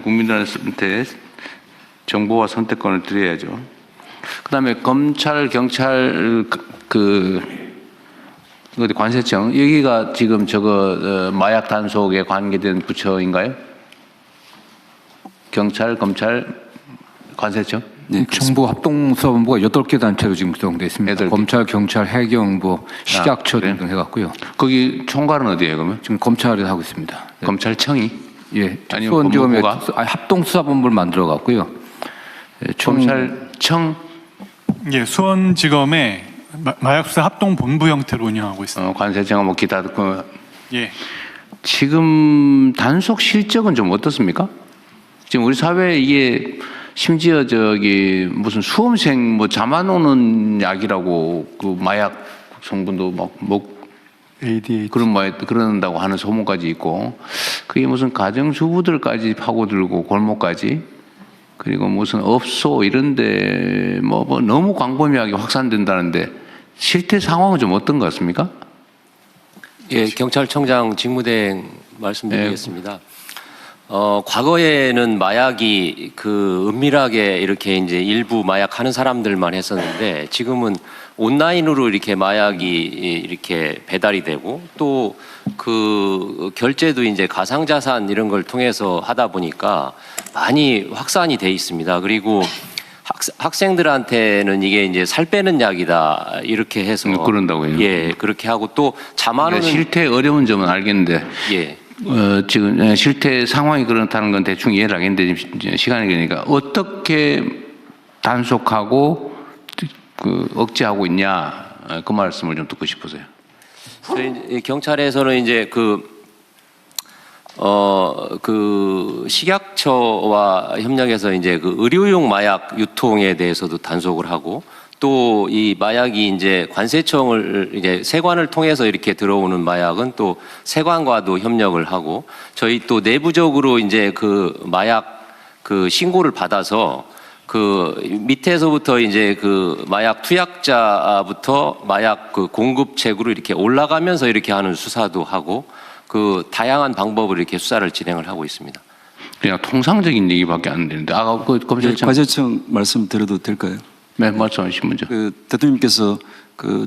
국민들한테 정보와 선택권을 드려야죠. 그다음에 검찰, 경찰, 어디 관세청 여기가 지금 마약 단속에 관계된 부처인가요? 경찰, 검찰, 관세청? 네, 정부 합동수사본부가 8개 단체로 지금 구성되어 있습니다. 8개. 검찰, 경찰, 해경부, 식약처 등등 해갖고요. 거기 총괄은 어디예요, 그러면? 지금 검찰이 하고 있습니다. 네. 검찰청이? 예, 아니면 수원지검에 법무부가? 합동수사본부를 만들어갖고요. 검찰청? 예, 수원지검에 마약수사 합동본부 형태로 운영하고 있습니다. 관세청은 뭐 기타 듣고. 예. 지금 단속 실적은 좀 어떻습니까? 지금 우리 사회에 이게 심지어 무슨 수험생 뭐 잠안 오는 약이라고 그 마약 성분도 ADH. 그런다고 하는 소문까지 있고, 그게 무슨 가정주부들까지 파고들고 골목까지, 그리고 무슨 업소 이런데 뭐 너무 광범위하게 확산된다는데 실태 상황은 좀 어떤 것 같습니까? 예, 경찰청장 직무대행 말씀드리겠습니다. 과거에는 마약이 은밀하게 이렇게 이제 일부 마약 하는 사람들만 했었는데, 지금은 온라인으로 이렇게 마약이 이렇게 배달이 되고, 또 결제도 이제 가상자산 이런 걸 통해서 하다 보니까 많이 확산이 돼 있습니다. 그리고 학생들한테는 이게 이제 살 빼는 약이다 이렇게 해서 그런다고요? 예, 그렇게 하고 또 잠안 오는 실태 어려운 점은 알겠는데, 예. 지금 실태 상황이 그렇다는 건 대충 이해를 하겠는데 지금 시간이 되니까 어떻게 단속하고 억제하고 있냐, 그 말씀을 좀 듣고 싶으세요. 저희 경찰에서는 이제 식약처와 협력해서 이제 의료용 마약 유통에 대해서도 단속을 하고, 또 이 마약이 이제 관세청을 이제 세관을 통해서 이렇게 들어오는 마약은 또 세관과도 협력을 하고, 저희 또 내부적으로 이제 마약 신고를 받아서 밑에서부터 이제 마약 투약자부터 마약 공급책으로 이렇게 올라가면서 이렇게 하는 수사도 하고, 다양한 방법으로 이렇게 수사를 진행을 하고 있습니다. 그냥 통상적인 얘기밖에 안 되는데, 아까 검찰청. 관세청 말씀드려도 될까요? 네, 말씀하신 문제. 대통령께서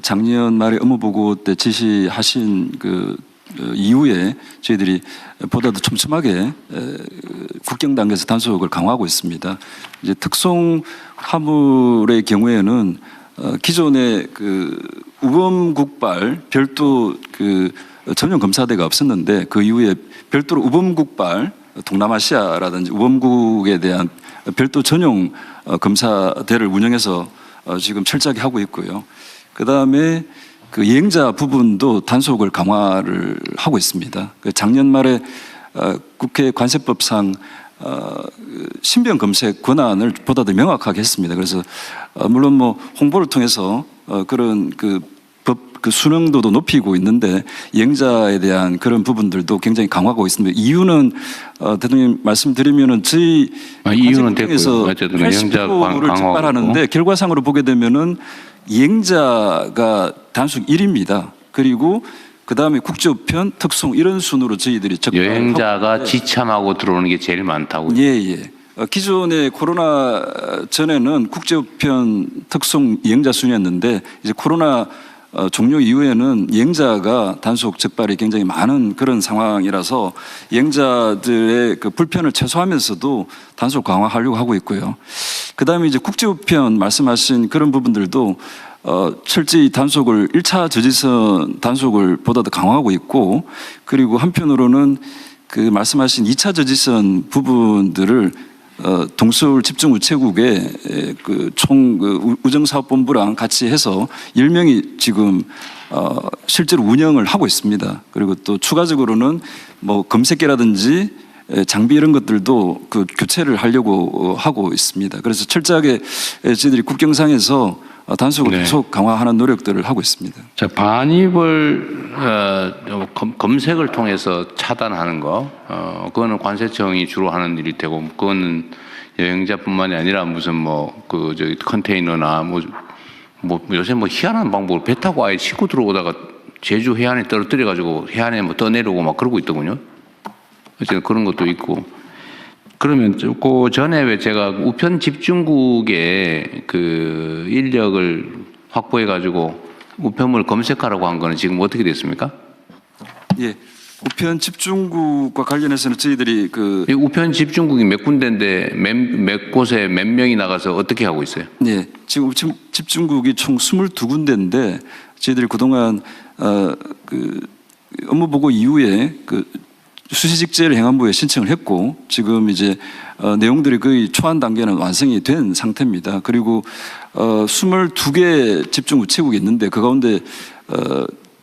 작년 말에 업무보고 때 지시하신 이후에 저희들이 보다 더 촘촘하게 국경 단계에서 단속을 강화하고 있습니다. 이제 특송 화물의 경우에는 기존의 우범국발 별도 전용 검사대가 없었는데, 그 이후에 별도로 우범국발 동남아시아라든지 우범국에 대한 별도 전용 검사대를 운영해서 지금 철저하게 하고 있고요. 그 다음에 여행자 부분도 단속을 강화를 하고 있습니다. 작년 말에 국회 관세법상 신병 검색 권한을 보다 더 명확하게 했습니다. 그래서 물론 뭐 홍보를 통해서 그런 수능도도 높이고 있는데, 여행자에 대한 그런 부분들도 굉장히 강화하고 있습니다. 이유는 대통령 말씀드리면은 저희 이유는 됐고요. 80%를 적발하는데 결과상으로 보게 되면은 여행자가 단속 1위입니다. 그리고 그 다음에 국제우편, 특송 이런 순으로 저희들이 적발하고, 여행자가 지참하고 들어오는 게 제일 많다고요. 예. 기존에 코로나 전에는 국제우편, 특송 여행자 순이었는데, 이제 코로나 종료 이후에는 여행자가 단속 적발이 굉장히 많은 그런 상황이라서 여행자들의 불편을 최소화하면서도 단속 강화하려고 하고 있고요. 그 다음에 이제 국제우편 말씀하신 그런 부분들도 철저히 단속을 1차 저지선 단속을 보다 더 강화하고 있고, 그리고 한편으로는 말씀하신 2차 저지선 부분들을 동서울 집중우체국의 우정사업본부랑 같이 해서 10명이 지금 실제로 운영을 하고 있습니다. 그리고 또 추가적으로는 뭐 검색기라든지 장비 이런 것들도 교체를 하려고 하고 있습니다. 그래서 철저하게 저희들이 국경상에서 단속을 계속 강화하는 노력들을 하고 있습니다. 자, 반입을 검색을 통해서 차단하는 거, 그거는 관세청이 주로 하는 일이 되고, 그거는 여행자뿐만이 아니라 무슨 컨테이너나 요새 희한한 방법으로 배 타고 아예 싣고 들어오다가 제주 해안에 떨어뜨려 가지고 해안에 떠내려고 막 그러고 있더군요. 어쨌든 그런 것도 있고, 그러면 그 전에 왜 제가 우편 집중국에 그 인력을 확보해 가지고 우편물 검색하라고 한 거는 지금 어떻게 됐습니까? 예. 우편 집중국과 관련해서는 저희들이 그 이 우편 집중국이 몇 군데인데 몇 곳에 몇 명이 나가서 어떻게 하고 있어요? 예, 지금 우편 집중국이 총 22군데인데 저희들이 그동안 그 업무 보고 이후에 그 수시직제를 행안부에 신청을 했고 지금 이제 내용들이 거의 초안 단계는 완성이 된 상태입니다. 그리고 22개 집중 우체국이 있는데 그 가운데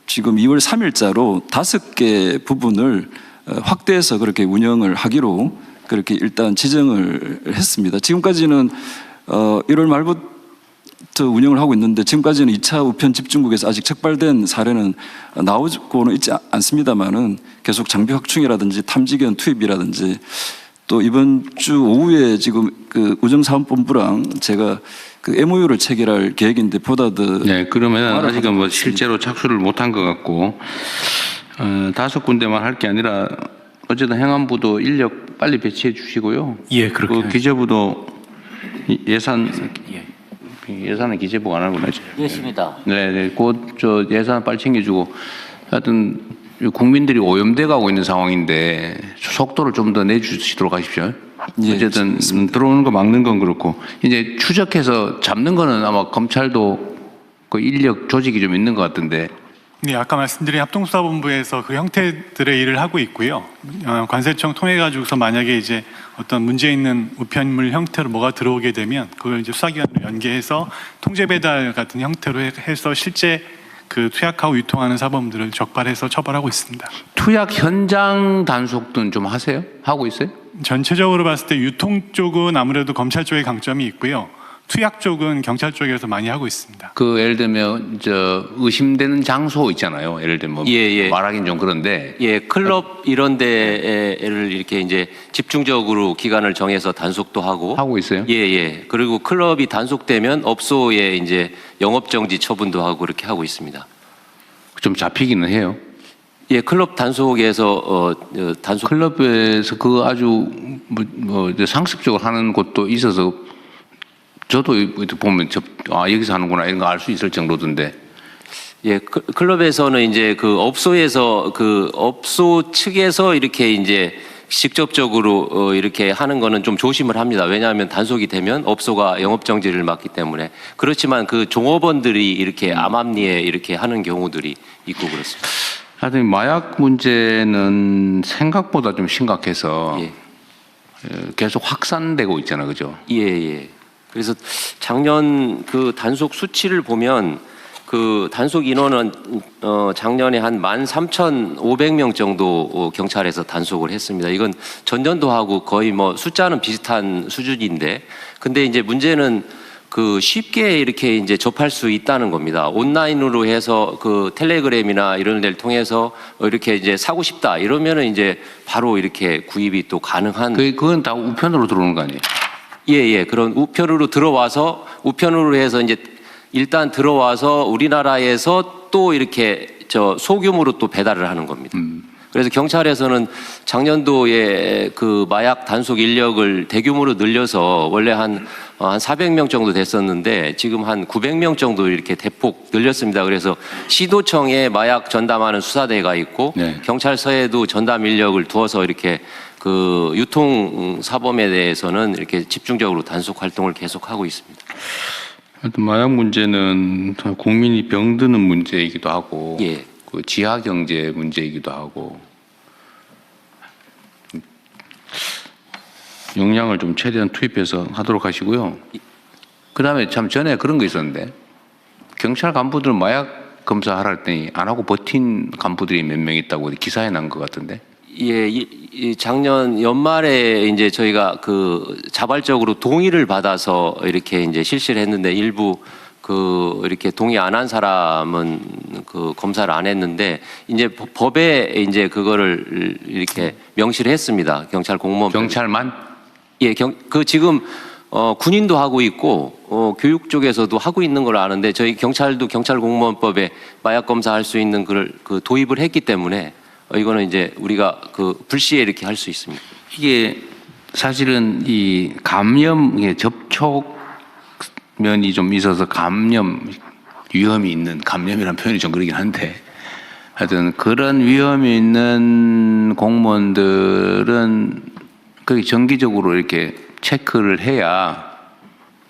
지금 2월 3일자로 5개 부분을 확대해서 그렇게 운영을 하기로 그렇게 일단 지정을 했습니다. 지금까지는 1월 말부터 운영을 하고 있는데 지금까지는 2차 우편 집중국에서 아직 적발된 사례는 나오고는 있지 않습니다만은 계속 장비 확충이라든지 탐지견 투입이라든지 또 이번 주 오후에 지금 그 우정사업본부랑 제가 그 MOU를 체결할 계획인데 보다 더 네, 그러면 아직은 뭐 실제로 착수를 못한 것 같고 5군데만 할 게 아니라 어쨌든 행안부도 인력 빨리 배치해 주시고요. 예, 그렇게 그 기재부도 예산은 기재부가 안 하구나. 있습니다. 네, 곧저 예산 빨리 챙겨주고 하여튼 국민들이 오염돼 가고 있는 상황인데 속도를 좀 더 내주시도록 하십시오. 예, 어쨌든 들어오는 거 막는 건 그렇고 이제 추적해서 잡는 거는 아마 검찰도 그 인력 조직이 좀 있는 것 같은데. 네, 아까 말씀드린 합동수사본부에서 그 형태들의 일을 하고 있고요. 관세청 통해 가지고서 만약에 이제 어떤 문제 있는 우편물 형태로 뭐가 들어오게 되면 그걸 이제 수사기관으로 연계해서 통제 배달 같은 형태로 해서 실제 그 투약하고 유통하는 사범들을 적발해서 처벌하고 있습니다. 투약 현장 단속은 좀 하세요? 하고 있어요? 전체적으로 봤을 때 유통 쪽은 아무래도 검찰 쪽에 강점이 있고요. 투약 쪽은 경찰 쪽에서 많이 하고 있습니다. 그 예를 들면 저 의심되는 장소 있잖아요. 예를 들면 뭐 예. 말하기는 좀 그런데 예, 클럽 이런 데를 이렇게 이제 집중적으로 기간을 정해서 단속도 하고 있어요. 예. 그리고 클럽이 단속되면 업소에 이제 영업 정지 처분도 하고 그렇게 하고 있습니다. 좀 잡히기는 해요. 예, 클럽 단속에서 단속 클럽에서 그 아주 뭐 상습적으로 하는 곳도 있어서 저도 보면 여기서 하는구나 이런 거 알 수 있을 정도던데. 예, 클럽에서는 이제 그 업소에서 그 업소 측에서 이렇게 이제 직접적으로 이렇게 하는 거는 좀 조심을 합니다. 왜냐하면 단속이 되면 업소가 영업 정지를 맞기 때문에. 그렇지만 그 종업원들이 이렇게 암암리에 이렇게 하는 경우들이 있고 그렇습니다. 하여튼 마약 문제는 생각보다 좀 심각해서 예. 계속 확산되고 있잖아요, 그죠? 예. 그래서 작년 그 단속 수치를 보면 그 단속 인원은 작년에 한 13,500명 정도 경찰에서 단속을 했습니다. 이건 전년도하고 거의 뭐 숫자는 비슷한 수준인데, 근데 이제 문제는 그 쉽게 이렇게 이제 접할 수 있다는 겁니다. 온라인으로 해서 그 텔레그램이나 이런 데를 통해서 이렇게 이제 사고 싶다 이러면은 이제 바로 이렇게 구입이 또 가능한. 그건 다 우편으로 들어오는 거 아니에요? 예. 그런 우편으로 들어와서 우편으로 해서 이제 일단 들어와서 우리나라에서 또 이렇게 저 소규모로 또 배달을 하는 겁니다. 그래서 경찰에서는 작년도에 그 마약 단속 인력을 대규모로 늘려서 원래 한 400명 정도 됐었는데 지금 한 900명 정도 이렇게 대폭 늘렸습니다. 그래서 시도청에 마약 전담하는 수사대가 있고 네. 경찰서에도 전담 인력을 두어서 이렇게 그 유통 사범에 대해서는 이렇게 집중적으로 단속 활동을 계속하고 있습니다. 하여튼 마약 문제는 국민이 병드는 문제이기도 하고 예. 그 지하 경제 문제이기도 하고 역량을 좀 최대한 투입해서 하도록 하시고요. 그다음에 참 전에 그런 거 있었는데 경찰 간부들 마약 검사하라 했더니 안 하고 버틴 간부들이 몇 명 있다고 기사에 난 것 같은데. 예, 이 작년 연말에 이제 저희가 그 자발적으로 동의를 받아서 이렇게 이제 실시를 했는데 일부 그 이렇게 동의 안 한 사람은 그 검사를 안 했는데 이제 법에 이제 그거를 이렇게 명시를 했습니다. 경찰 공무원. 경찰만? 예, 그 지금 군인도 하고 있고 교육 쪽에서도 하고 있는 걸 아는데 저희 경찰도 경찰 공무원법에 마약 검사할 수 있는 그걸 그 도입을 했기 때문에 이거는 이제 우리가 그 불시에 이렇게 할 수 있습니다. 이게 사실은 이 감염 접촉면이 좀 있어서 감염 위험이 있는 감염이라는 표현이 좀 그러긴 한데 하여튼 그런 위험이 있는 공무원들은 거기 정기적으로 이렇게 체크를 해야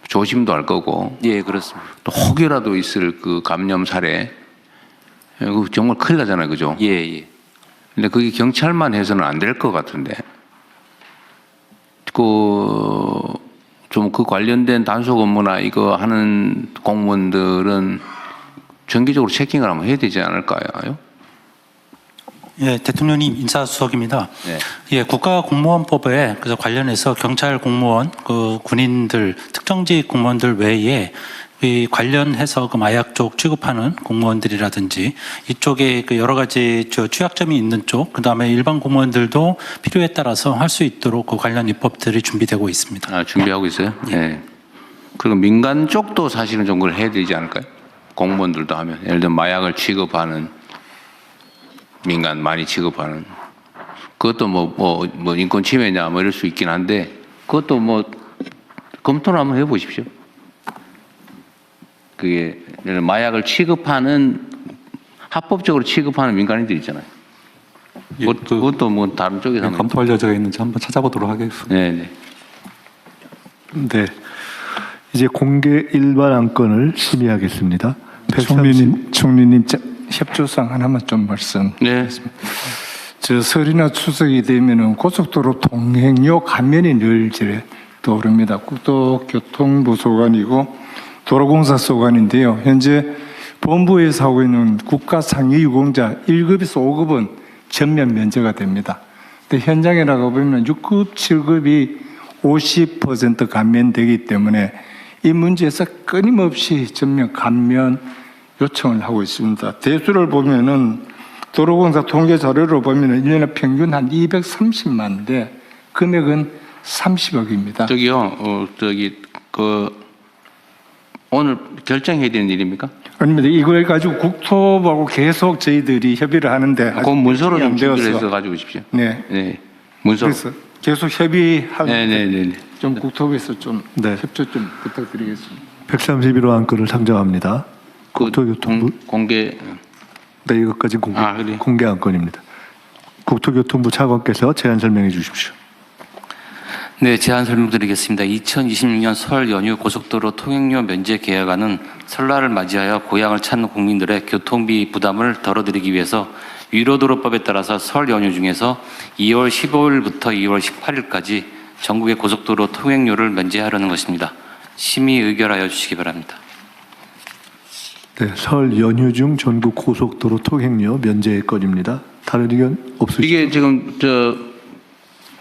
조심도 할 거고 예, 그렇습니다. 또 혹여라도 있을 그 감염 사례 그 정말 큰일 나잖아요, 그죠? 예, 예. 근데 그게 경찰만 해서는 안 될 것 같은데 좀 그 관련된 단속 업무나 이거 하는 공무원들은 정기적으로 체킹을 한번 해야 되지 않을까요? 예, 대통령님 인사수석입니다. 네. 예, 국가공무원법에 그래서 관련해서 경찰 공무원, 그 군인들, 특정직 공무원들 외에 이 관련해서 그 마약 쪽 취급하는 공무원들이라든지 이쪽에 그 여러 가지 취약점이 있는 쪽, 그 다음에 일반 공무원들도 필요에 따라서 할 수 있도록 그 관련 입법들이 준비되고 있습니다. 아, 준비하고 있어요? 네. 그리고 민간 쪽도 사실은 좀 그걸 해야 되지 않을까요? 공무원들도 하면 예를 들면 마약을 취급하는 민간 많이 취급하는 그것도 뭐 인권 침해냐 뭐 이럴 수 있긴 한데 그것도 뭐 검토를 한번 해보십시오. 그게 예를 들면 마약을 취급하는 합법적으로 취급하는 민간인들 있잖아요. 그것도 뭐 다른 쪽에서 한번 검토할 여지가 있는지 한번 찾아보도록 하겠습니다. 네. 네. 이제 공개 일반 안건을 심의하겠습니다. 총리님 협조상 하나만 좀 말씀. 네. 저 설이나 추석이 되면은 고속도로 통행료 감면이 늘 이제 떠오릅니다. 국토교통부 소관이고 도로공사 소관인데요. 현재 본부에서 하고 있는 국가 상위 유공자 1급에서 5급은 전면 면제가 됩니다. 근데 현장에 나가 보면 6급, 7급이 50% 감면되기 때문에 이 문제에서 끊임없이 전면 감면 요청을 하고 있습니다. 대수를 보면은 도로공사 통계 자료를 보면은 1년에 평균 한 230만인데 금액은 30억입니다. 저기요, 오늘 결정해야 되는 일입니까? 아닙니다. 이걸 가지고 국토부하고 계속 저희들이 협의를 하는데 그 문서로 좀 안 준비를 되어서. 해서 가지고 오십시오. 네. 네. 문서. 그래서 계속 협의하는데 네네네. 좀 국토부에서 좀 네. 협조 좀 부탁드리겠습니다. 131호 안건을 상정합니다. 국토교통부. 공개. 네, 이것까지 그래. 공개 안건입니다. 국토교통부 차관께서 제안 설명해 주십시오. 네, 제안 설명드리겠습니다. 2026년 설 연휴 고속도로 통행료 면제 계약안은 설날을 맞이하여 고향을 찾는 국민들의 교통비 부담을 덜어드리기 위해서 위로도로법에 따라서 설 연휴 중에서 2월 15일부터 2월 18일까지 전국의 고속도로 통행료를 면제하려는 것입니다. 심의 의결하여 주시기 바랍니다. 네, 설 연휴 중 전국 고속도로 통행료 면제 건입니다. 다른 의견 없으시죠? 이게 지금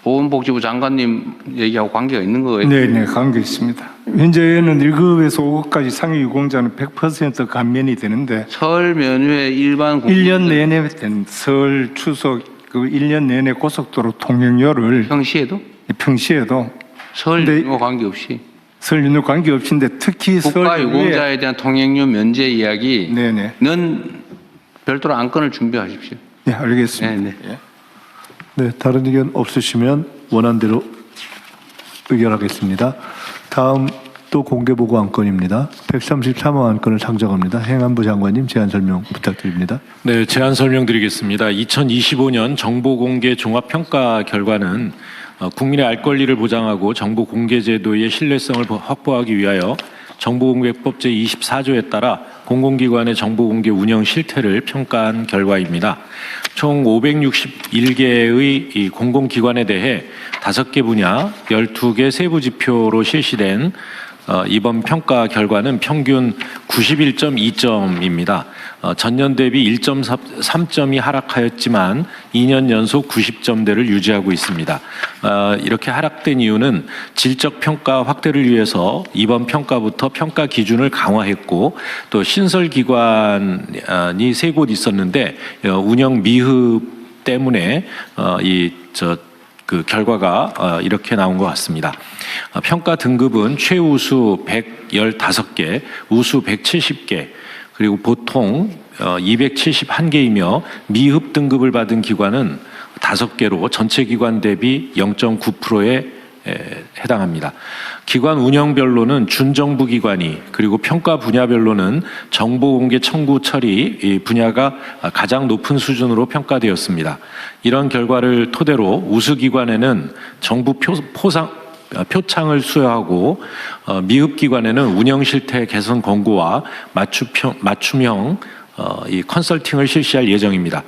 보건복지부 장관님 얘기하고 관계가 있는 거예요? 네, 관계 있습니다. 현재는 1급에서 5급까지 상위 유공자는 100% 감면이 되는데 설 연휴에 일반 1년 내내 된 설, 추석 그 1년 내내 고속도로 통행료를 평시에도 설 설 연휴와 관계없이 설 연휴 관계없인데 특히 국가 설 유공자에 대한 통행료 면제 이야기는 네네. 별도로 안건을 준비하십시오. 네, 알겠습니다. 네네. 예. 네, 다른 의견 없으시면 원안대로 의결하겠습니다. 다음 또 공개보고 안건입니다. 133호 안건을 상정합니다. 행안부 장관님 제안 설명 부탁드립니다. 네, 제안 설명드리겠습니다. 2025년 정보공개 종합평가 결과는 국민의 알 권리를 보장하고 정보공개제도의 신뢰성을 확보하기 위하여 정보공개법 제24조에 따라 공공기관의 정보공개 운영 실태를 평가한 결과입니다. 총 561개의 이 공공기관에 대해 5개 분야, 12개 세부 지표로 실시된 이번 평가 결과는 평균 91.2점입니다. 전년 대비 1.3점이 하락하였지만 2년 연속 90점대를 유지하고 있습니다. 이렇게 하락된 이유는 질적 평가 확대를 위해서 이번 평가부터 평가 기준을 강화했고 또 신설 기관이 3곳 있었는데 운영 미흡 때문에 그 결과가 이렇게 나온 것 같습니다. 평가 등급은 최우수 115개, 우수 170개, 그리고 보통 271개이며 미흡 등급을 받은 기관은 5개로 전체 기관 대비 0.9%의 해당합니다. 기관 운영별로는 준정부 기관이 그리고 평가 분야별로는 정보 공개 청구 처리 이 분야가 가장 높은 수준으로 평가되었습니다. 이런 결과를 토대로 우수 기관에는 정부 표창을 수여하고 미흡 기관에는 운영 실태 개선 권고와 맞춤형 이 컨설팅을 실시할 예정입니다.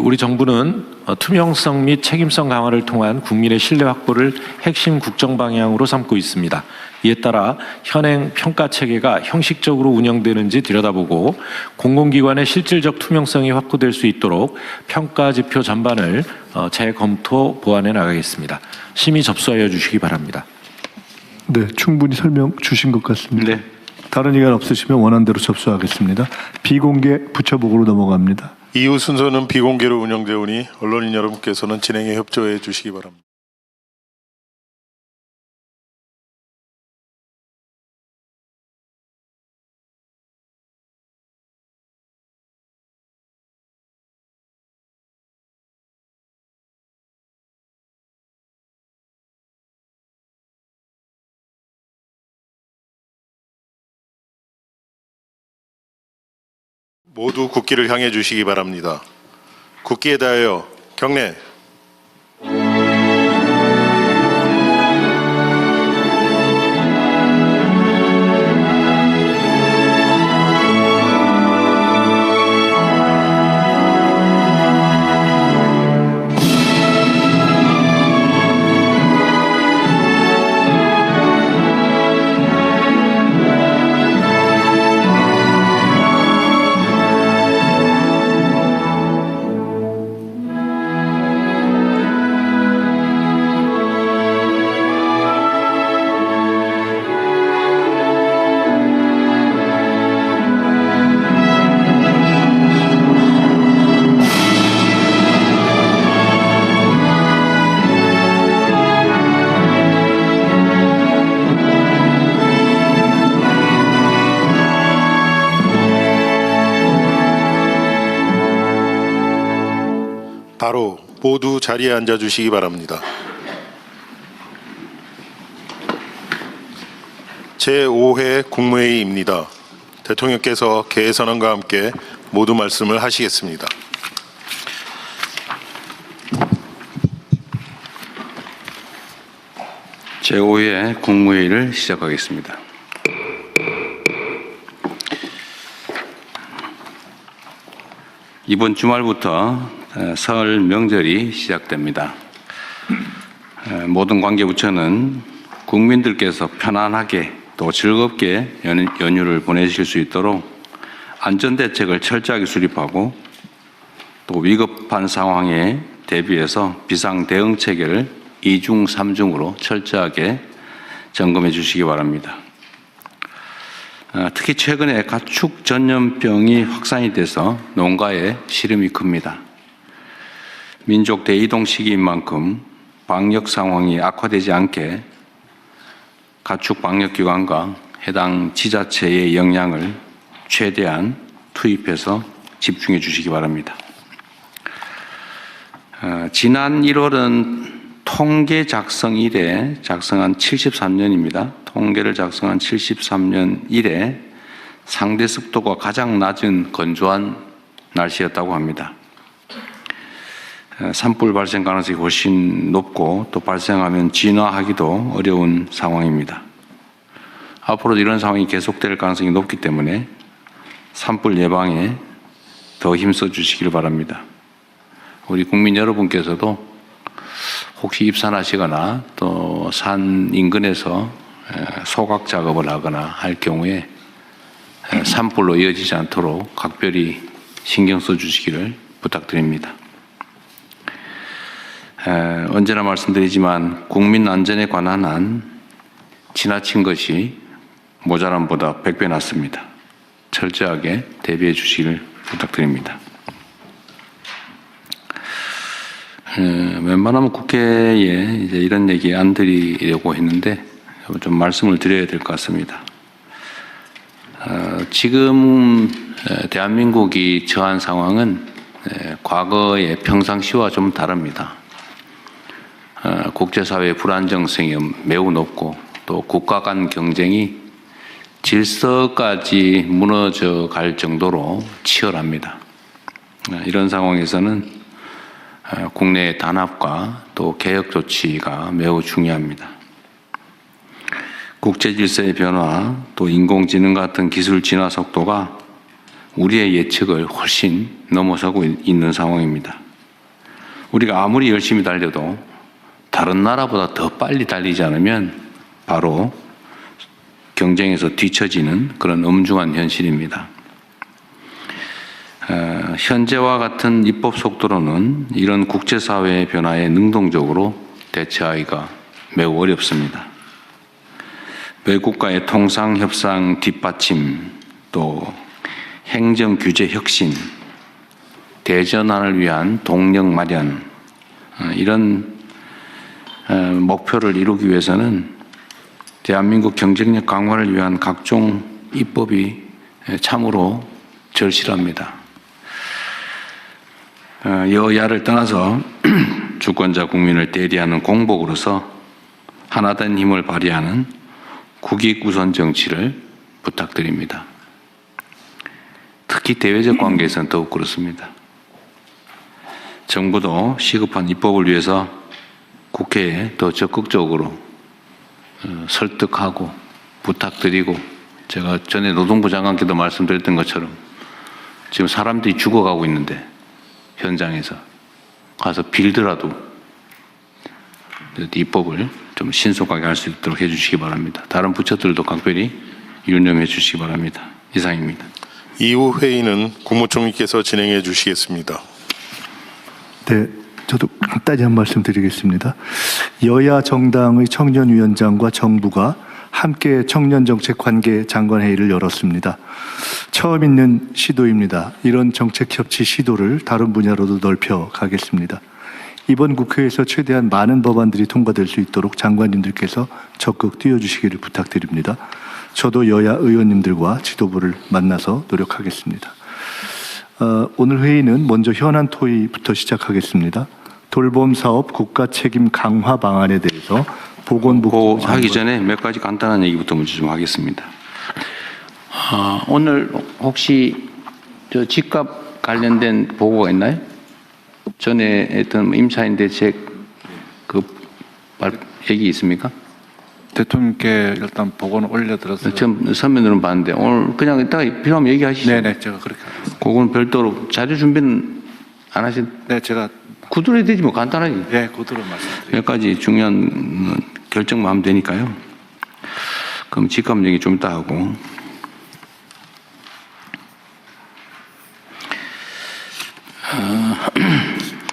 우리 정부는 투명성 및 책임성 강화를 통한 국민의 신뢰 확보를 핵심 국정 방향으로 삼고 있습니다. 이에 따라 현행 평가 체계가 형식적으로 운영되는지 들여다보고 공공기관의 실질적 투명성이 확보될 수 있도록 평가 지표 전반을 재검토 보완해 나가겠습니다. 심의 접수하여 주시기 바랍니다. 네, 충분히 설명 주신 것 같습니다. 네. 다른 의견 없으시면 원안대로 접수하겠습니다. 비공개 부처보고로 넘어갑니다. 이후 순서는 비공개로 운영되오니 언론인 여러분께서는 진행에 협조해 주시기 바랍니다. 모두 국기를 향해 주시기 바랍니다. 국기에 대하여 경례. 바로 모두 자리에 앉아 주시기 바랍니다. 제5회 국무회의입니다. 대통령께서 개회 선언과 함께 모두 말씀을 하시겠습니다. 제5회 국무회의를 시작하겠습니다. 이번 주말부터 설 명절이 시작됩니다. 모든 관계부처는 국민들께서 편안하게 또 즐겁게 연휴를 보내실 수 있도록 안전대책을 철저하게 수립하고 또 위급한 상황에 대비해서 비상대응체계를 2중, 3중으로 철저하게 점검해 주시기 바랍니다. 특히 최근에 가축 전염병이 확산이 돼서 농가에 시름이 큽니다. 민족 대이동 시기인 만큼 방역 상황이 악화되지 않게 가축 방역기관과 해당 지자체의 역량을 최대한 투입해서 집중해 주시기 바랍니다. 지난 1월은 통계 작성 이래 작성한 73년입니다. 통계를 작성한 73년 이래 상대 습도가 가장 낮은 건조한 날씨였다고 합니다. 산불 발생 가능성이 훨씬 높고 또 발생하면 진화하기도 어려운 상황입니다. 앞으로도 이런 상황이 계속될 가능성이 높기 때문에 산불 예방에 더 힘써 주시기를 바랍니다. 우리 국민 여러분께서도 혹시 입산하시거나 또 산 인근에서 소각 작업을 하거나 할 경우에 산불로 이어지지 않도록 각별히 신경 써 주시기를 부탁드립니다. 언제나 말씀드리지만 국민 안전에 관한 한 지나친 것이 모자람보다 100배 낫습니다. 철저하게 대비해 주시기를 부탁드립니다. 웬만하면 국회에 이제 이런 얘기 안 드리려고 했는데 좀 말씀을 드려야 될 것 같습니다. 지금 대한민국이 처한 상황은 과거의 평상시와 좀 다릅니다. 국제사회의 불안정성이 매우 높고 또 국가 간 경쟁이 질서까지 무너져 갈 정도로 치열합니다. 이런 상황에서는 국내의 단합과 또 개혁 조치가 매우 중요합니다. 국제 질서의 변화, 또 인공지능 같은 기술 진화 속도가 우리의 예측을 훨씬 넘어서고 있는 상황입니다. 우리가 아무리 열심히 달려도 다른 나라보다 더 빨리 달리지 않으면 바로 경쟁에서 뒤처지는 그런 엄중한 현실입니다. 현재와 같은 입법 속도로는 이런 국제사회의 변화에 능동적으로 대처하기가 매우 어렵습니다. 외국과의 통상 협상 뒷받침, 또 행정 규제 혁신, 대전환을 위한 동력 마련, 이런 목표를 이루기 위해서는 대한민국 경쟁력 강화를 위한 각종 입법이 참으로 절실합니다. 여야를 떠나서 주권자 국민을 대리하는 공복으로서 하나된 힘을 발휘하는 국익우선 정치를 부탁드립니다. 특히 대외적 관계에서는 더욱 그렇습니다. 정부도 시급한 입법을 위해서 국회에 더 적극적으로 설득하고 부탁드리고, 제가 전에 노동부 장관께도 말씀드렸던 것처럼 지금 사람들이 죽어가고 있는데 현장에서 가서 빌더라도 입법을 좀 신속하게 할 수 있도록 해주시기 바랍니다. 다른 부처들도 각별히 유념해 주시기 바랍니다. 이상입니다. 이후 회의는 국무총리께서 진행해 주시겠습니다. 네, 저도 간단히 한 말씀 드리겠습니다. 여야 정당의 청년위원장과 정부가 함께 청년정책관계 장관회의를 열었습니다. 처음 있는 시도입니다. 이런 정책협치 시도를 다른 분야로도 넓혀 가겠습니다. 이번 국회에서 최대한 많은 법안들이 통과될 수 있도록 장관님들께서 적극 뛰어주시기를 부탁드립니다. 저도 여야 의원님들과 지도부를 만나서 노력하겠습니다. 오늘 회의는 먼저 현안 토의부터 시작하겠습니다. 돌봄 사업 국가 책임 강화 방안에 대해서 보건복지부 하기 전에 몇 가지 간단한 얘기부터 먼저 좀 하겠습니다. 오늘 혹시 저 집값 관련된 보고가 있나요? 전에 했던 임차인 대책 그 얘기 있습니까? 대통령께 일단 보고는 올려드렸어요. 처음 서면으로는 봤는데 오늘 그냥 이따가 필요하면 얘기하시죠. 네네, 제가 그렇게 하겠습니다. 그건 별도로 자료 준비는 안 하신? 네, 제가 구두로 해야 되지 뭐 간단하게. 네, 그대로 말씀드릴게요. 몇 가지 중요한 결정만 하면 되니까요. 그럼 집값 얘기 좀 이따 하고.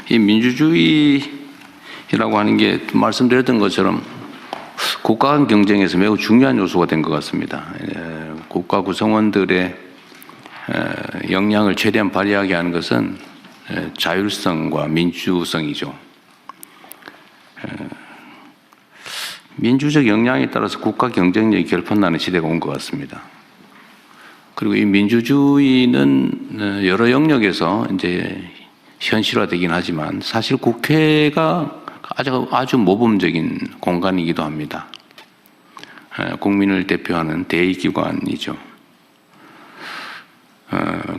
이 민주주의라고 하는 게 말씀드렸던 것처럼 국가 간 경쟁에서 매우 중요한 요소가 된 것 같습니다. 국가 구성원들의 역량을 최대한 발휘하게 하는 것은 자율성과 민주성이죠. 민주적 역량에 따라서 국가 경쟁력이 결판나는 시대가 온 것 같습니다. 그리고 이 민주주의는 여러 영역에서 이제 현실화되긴 하지만 사실 국회가 아주 모범적인 공간이기도 합니다. 국민을 대표하는 대의기관이죠.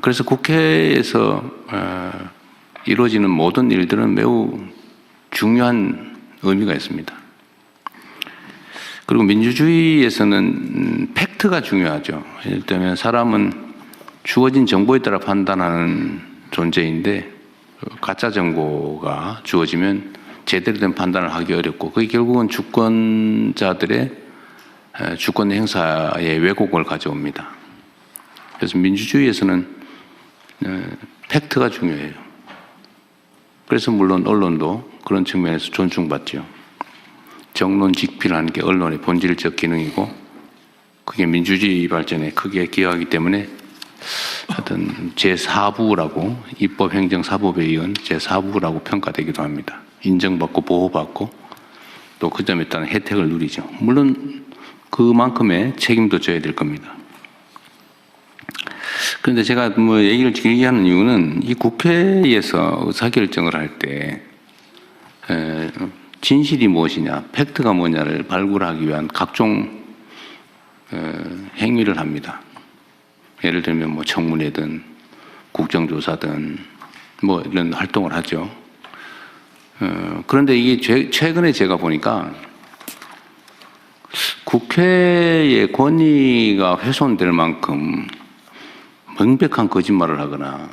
그래서 국회에서 이루어지는 모든 일들은 매우 중요한 의미가 있습니다. 그리고 민주주의에서는 팩트가 중요하죠. 예를 들면 사람은 주어진 정보에 따라 판단하는 존재인데 가짜 정보가 주어지면 제대로 된 판단을 하기 어렵고 그게 결국은 주권자들의 주권 행사에 왜곡을 가져옵니다. 그래서 민주주의에서는 팩트가 중요해요. 그래서 물론 언론도 그런 측면에서 존중받죠. 정론직필하는 게 언론의 본질적 기능이고 그게 민주주의 발전에 크게 기여하기 때문에 하여튼 제4부라고 입법행정사법에 의한 제4부라고 평가되기도 합니다. 인정받고 보호받고 또 그 점에 따른 혜택을 누리죠. 물론 그만큼의 책임도 져야 될 겁니다. 그런데 제가 뭐 얘기를 길게 하는 이유는 이 국회에서 의사결정을 할 때 진실이 무엇이냐, 팩트가 뭐냐를 발굴하기 위한 각종 행위를 합니다. 예를 들면 뭐 청문회든 국정조사든 뭐 이런 활동을 하죠. 그런데 이게 최근에 제가 보니까 국회의 권위가 훼손될 만큼 명백한 거짓말을 하거나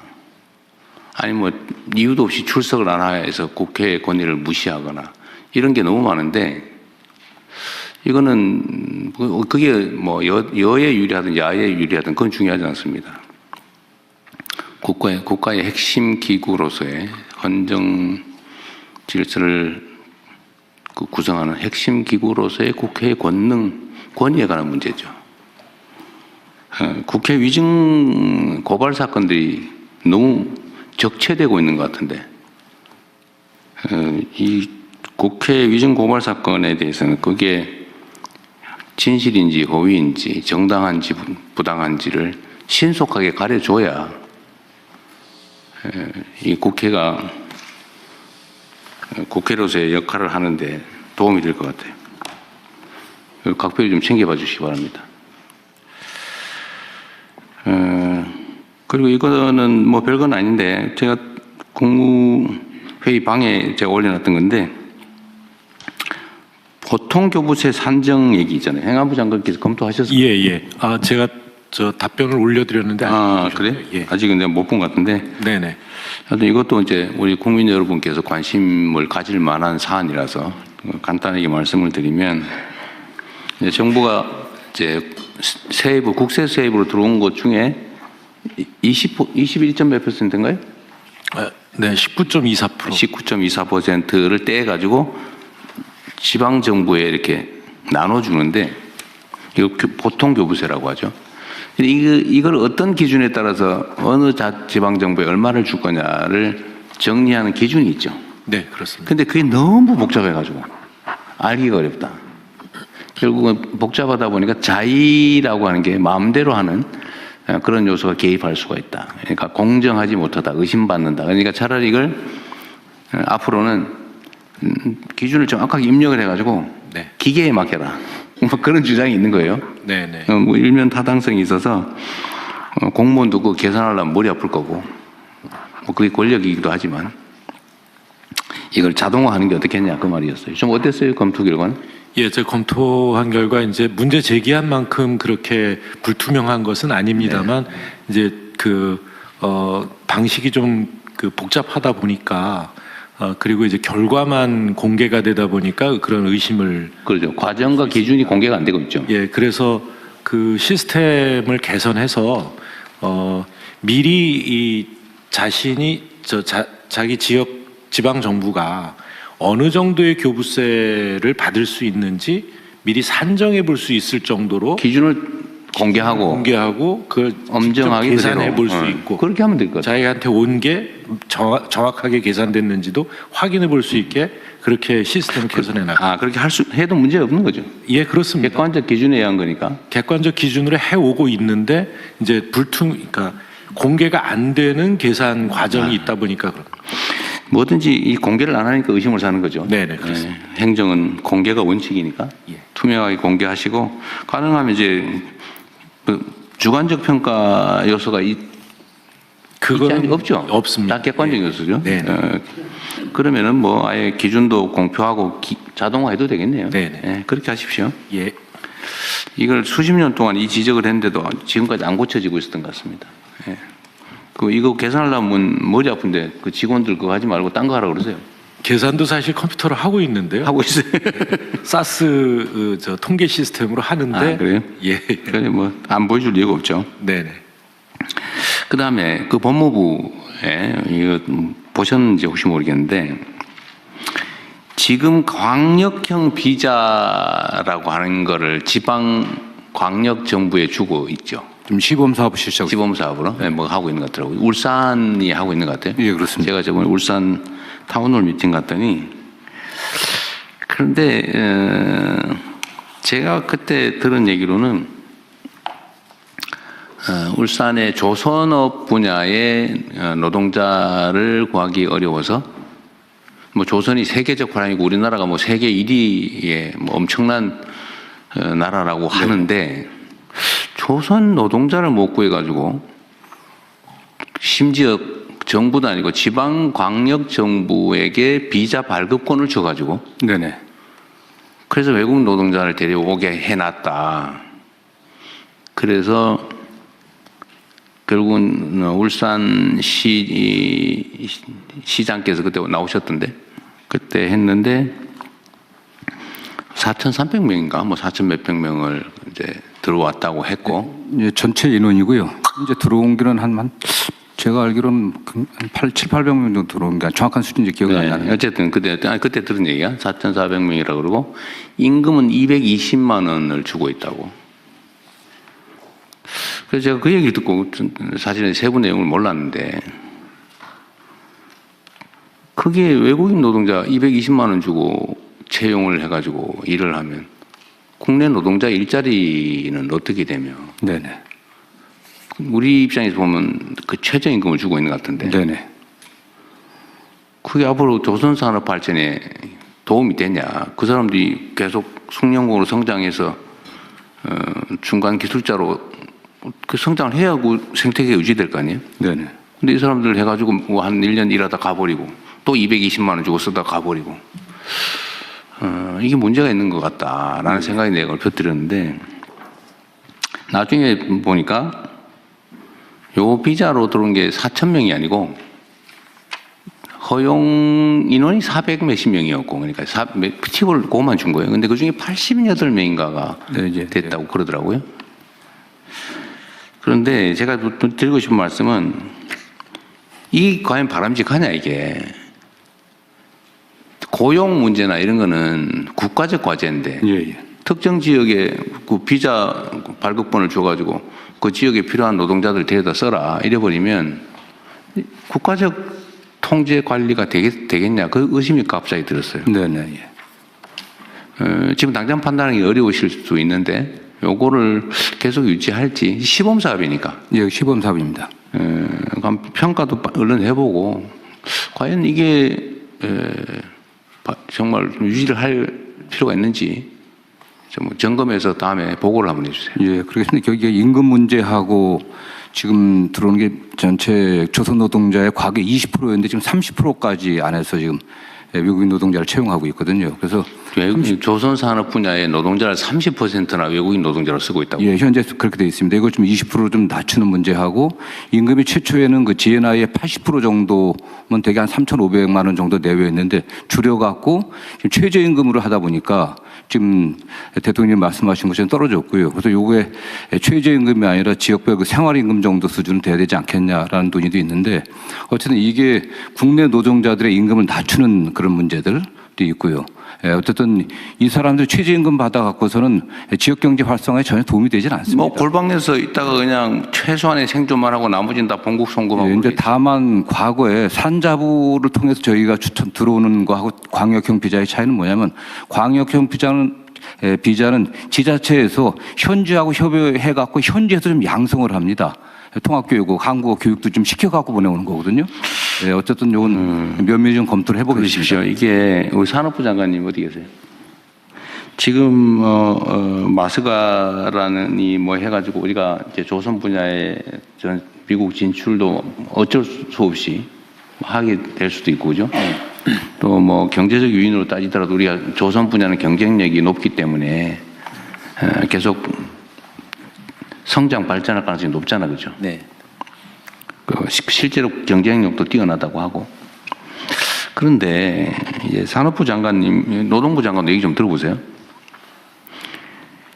아니 뭐 이유도 없이 출석을 안 해서 국회의 권위를 무시하거나 이런 게 너무 많은데 이거는 그게 뭐 여에 유리하든 야에 유리하든 그건 중요하지 않습니다. 국가의 핵심 기구로서의 헌정 질서를 구성하는 핵심 기구로서의 국회의 권위에 관한 문제죠. 국회 위증 고발 사건들이 너무 적체되고 있는 것 같은데 이 국회 위증 고발 사건에 대해서는 그게 진실인지 허위인지 정당한지 부당한지를 신속하게 가려줘야 이 국회가 국회로서의 역할을 하는데 도움이 될 것 같아요. 각별히 좀 챙겨봐 주시기 바랍니다. 그리고 이거는 뭐 별건 아닌데 제가 국무회의 방에 제가 올려놨던 건데 보통교부세 산정 얘기 있잖아요. 행안부 장관께서 검토하셨어요? 예. 아, 제가 저 답변을 올려드렸는데. 그래? 예. 아직은 내가 못 본 것 같은데. 네네. 하여튼 이것도 이제 우리 국민 여러분께서 관심을 가질 만한 사안이라서 간단하게 말씀을 드리면 이제 정부가 이제 세입, 국세 세입으로 들어온 것 중에 21점 몇 %인가요? 네, 19.24%. 19.24%를 떼가지고 지방정부에 이렇게 나눠주는데 이거 보통 교부세라고 하죠. 이걸 어떤 기준에 따라서 어느 지방정부에 얼마를 줄 거냐를 정리하는 기준이 있죠. 네, 그렇습니다. 근데 그게 너무 복잡해가지고 알기가 어렵다. 결국은 복잡하다 보니까 자의라고 하는 게 마음대로 하는 그런 요소가 개입할 수가 있다. 그러니까 공정하지 못하다, 의심받는다. 그러니까 차라리 이걸 앞으로는 기준을 정확하게 입력을 해가지고 네. 기계에 맡겨라. 뭐 그런 주장이 있는 거예요. 네네. 뭐 일면 타당성이 있어서 공무원도 그 계산하려면 머리 아플 거고 뭐 그게 권력이기도 하지만 이걸 자동화하는 게 어떻겠냐 그 말이었어요. 좀 어땠어요 검토 결과는? 예, 제가 검토한 결과 이제 문제 제기한 만큼 그렇게 불투명한 것은 아닙니다만 이제 방식이 좀 복잡하다 보니까 그리고 이제 결과만 공개가 되다 보니까 그런 의심을 그렇죠. 과정과 기준이 공개가 안 되고 있죠. 예, 그래서 그 시스템을 개선해서 미리 이 자신이 자기 지방 정부가 어느 정도의 교부세를 받을 수 있는지 미리 산정해 볼 수 있을 정도로 기준을 공개하고 그걸 엄정하게 계산해 볼 수 있고 그렇게 하면 될 것 같아요. 자기한테 온 게 정확하게 계산됐는지도 확인해 볼 수 있게 그렇게 시스템을 개선해 나가. 그렇게 해도 문제 없는 거죠. 예, 그렇습니다. 객관적 기준에 의한 거니까. 객관적 기준으로 해 오고 있는데 이제 그러니까 공개가 안 되는 계산 과정이 있다 보니까 그런. 뭐든지 이 공개를 안 하니까 의심을 사는 거죠. 네네, 그렇습니다. 행정은 공개가 원칙이니까 예. 투명하게 공개하시고 가능하면 이제 주관적 평가 요소가 그건 없죠. 없습니다. 다 객관적 요소죠. 네. 그러면은 뭐 아예 기준도 공표하고 자동화해도 되겠네요. 네네. 그렇게 하십시오. 예. 이걸 수십 년 동안 이 지적을 했는데도 지금까지 안 고쳐지고 있었던 것 같습니다. 이거 계산하려면 머리 아픈데 그 직원들 그거 하지 말고 딴 거 하라고 그러세요. 계산도 사실 컴퓨터로 하고 있는데요. 하고 있어요. 사스 통계 시스템으로 하는데. 그래요? 예. 그래 뭐 안 보여줄 이유가 없죠. 네네. 그 다음에 그 법무부에 이거 보셨는지 혹시 모르겠는데 지금 광역형 비자라고 하는 거를 지방 광역 정부에 주고 있죠. 좀 시범사업 실시하고 시범사업으로 뭐 하고 있는 것 같더라고요. 울산이 하고 있는 것 같아요. 예, 그렇습니다. 제가 저번에 울산 타운홀 미팅 갔더니 그런데 제가 그때 들은 얘기로는 울산의 조선업 분야의 노동자를 구하기 어려워서 뭐 조선이 세계적 화랑이고 우리나라가 뭐 세계 1위의 뭐 엄청난 나라라고 하는데 조선 노동자를 못 구해가지고 심지어 정부도 아니고 지방광역정부에게 비자 발급권을 줘가지고 네네. 그래서 외국 노동자를 데려오게 해놨다. 그래서 결국은 울산 시장께서 그때 나오셨던데 그때 했는데 4,300명인가 뭐 4,000 몇백 명을 이제 들어왔다고 했고 예, 전체 인원이고요. 이제 들어온 게는 한 제가 알기로는 한 700명 정도 들어온 게 정확한 수준인지 기억이 안 나네요. 어쨌든 그때 들은 얘기야. 4,400명이라고 그러고 임금은 220만 원을 주고 있다고. 그래서 제가 그 얘기를 듣고 사실은 세부 내용을 몰랐는데 그게 외국인 노동자 220만 원 주고 채용을 해가지고 일을 하면 국내 노동자 일자리는 어떻게 되며? 네네. 우리 입장에서 보면 그 최저임금을 주고 있는 것 같은데. 네네. 그게 앞으로 조선산업 발전에 도움이 되냐? 그 사람들이 계속 숙련공으로 성장해서 중간 기술자로 그 성장을 해야 그 생태계가 유지될 거 아니에요? 네네. 근데 이 사람들 해가지고 뭐 한 1년 일하다 가버리고 또 220만 원 주고 쓰다 가버리고 이게 문제가 있는 것 같다라는 생각이 내가 곁들였는데 나중에 보니까 요 비자로 들어온 게 4,000명이 아니고 허용 인원이 400 몇십 명이었고 그러니까 팁을 그것만 준 거예요. 근데 그 중에 88명인가가 네, 됐다고 그러더라고요. 그런데 제가 드리고 싶은 말씀은 이 과연 바람직하냐 이게. 고용 문제나 이런 거는 국가적 과제인데 특정 지역에 그 비자 발급권을 줘가지고 그 지역에 필요한 노동자들 데려다 써라 이래버리면 국가적 통제 관리가 되겠냐 그 의심이 갑자기 들었어요. 네네. 지금 당장 판단하기 어려우실 수 있는데 요거를 계속 유지할지 시범 사업이니까. 예, 시범 사업입니다. 그럼 평가도 얼른 해보고 과연 이게 정말 유지를 할 필요가 있는지 좀 점검해서 다음에 보고를 한번 해주세요. 예, 그렇겠습니다. 여기에 임금 문제하고 지금 들어오는 게 전체 조선 노동자의 과거 20%였는데 지금 30%까지 안에서 지금 외국인 노동자를 채용하고 있거든요. 그래서 조선 산업 분야의 노동자를 30%나 외국인 노동자로 쓰고 있다고. 예, 현재 그렇게 되어 있습니다. 이걸 좀 20% 좀 낮추는 문제하고 임금이 최초에는 그 GNI의 80% 정도면 되게 한 3,500만 원 정도 내외였는데 줄여갖고 지금 최저임금으로 하다 보니까 지금 대통령님 말씀하신 것처럼 떨어졌고요. 그래서 요게 최저임금이 아니라 지역별 그 생활임금 정도 수준은 돼야 되지 않겠냐라는 논의도 있는데 어쨌든 이게 국내 노동자들의 임금을 낮추는 그런 문제들도 있고요. 어쨌든 이 사람들 최저임금 받아갖고서는 지역경제 활성화에 전혀 도움이 되지는 않습니다. 뭐 골방에서 있다가 그냥 최소한의 생존만 하고 나머지는 다 본국 송금하고. 예, 이제 다만 과거에 산자부를 통해서 저희가 들어오는 거하고 광역형 비자의 차이는 뭐냐면 광역형 비자는 지자체에서 현지하고 협의해갖고 현지에서 좀 양성을 합니다. 통합교육고 한국어 교육도 좀 시켜갖고 보내오는 거거든요. 네, 어쨌든 이건 면밀히 좀 검토를 해보겠습니다. 이게 우리 산업부 장관님 어디 계세요? 지금 마스가라는 이 뭐 해가지고 우리가 이제 조선 분야에 전 미국 진출도 어쩔 수 없이 하게 될 수도 있고 그죠? 또 뭐 경제적 요인으로 따지더라도 우리가 조선 분야는 경쟁력이 높기 때문에 계속 성장 발전할 가능성이 높잖아, 그죠? 네. 실제로 경쟁력도 뛰어나다고 하고. 그런데 이제 산업부 장관님, 노동부 장관도 얘기 좀 들어보세요.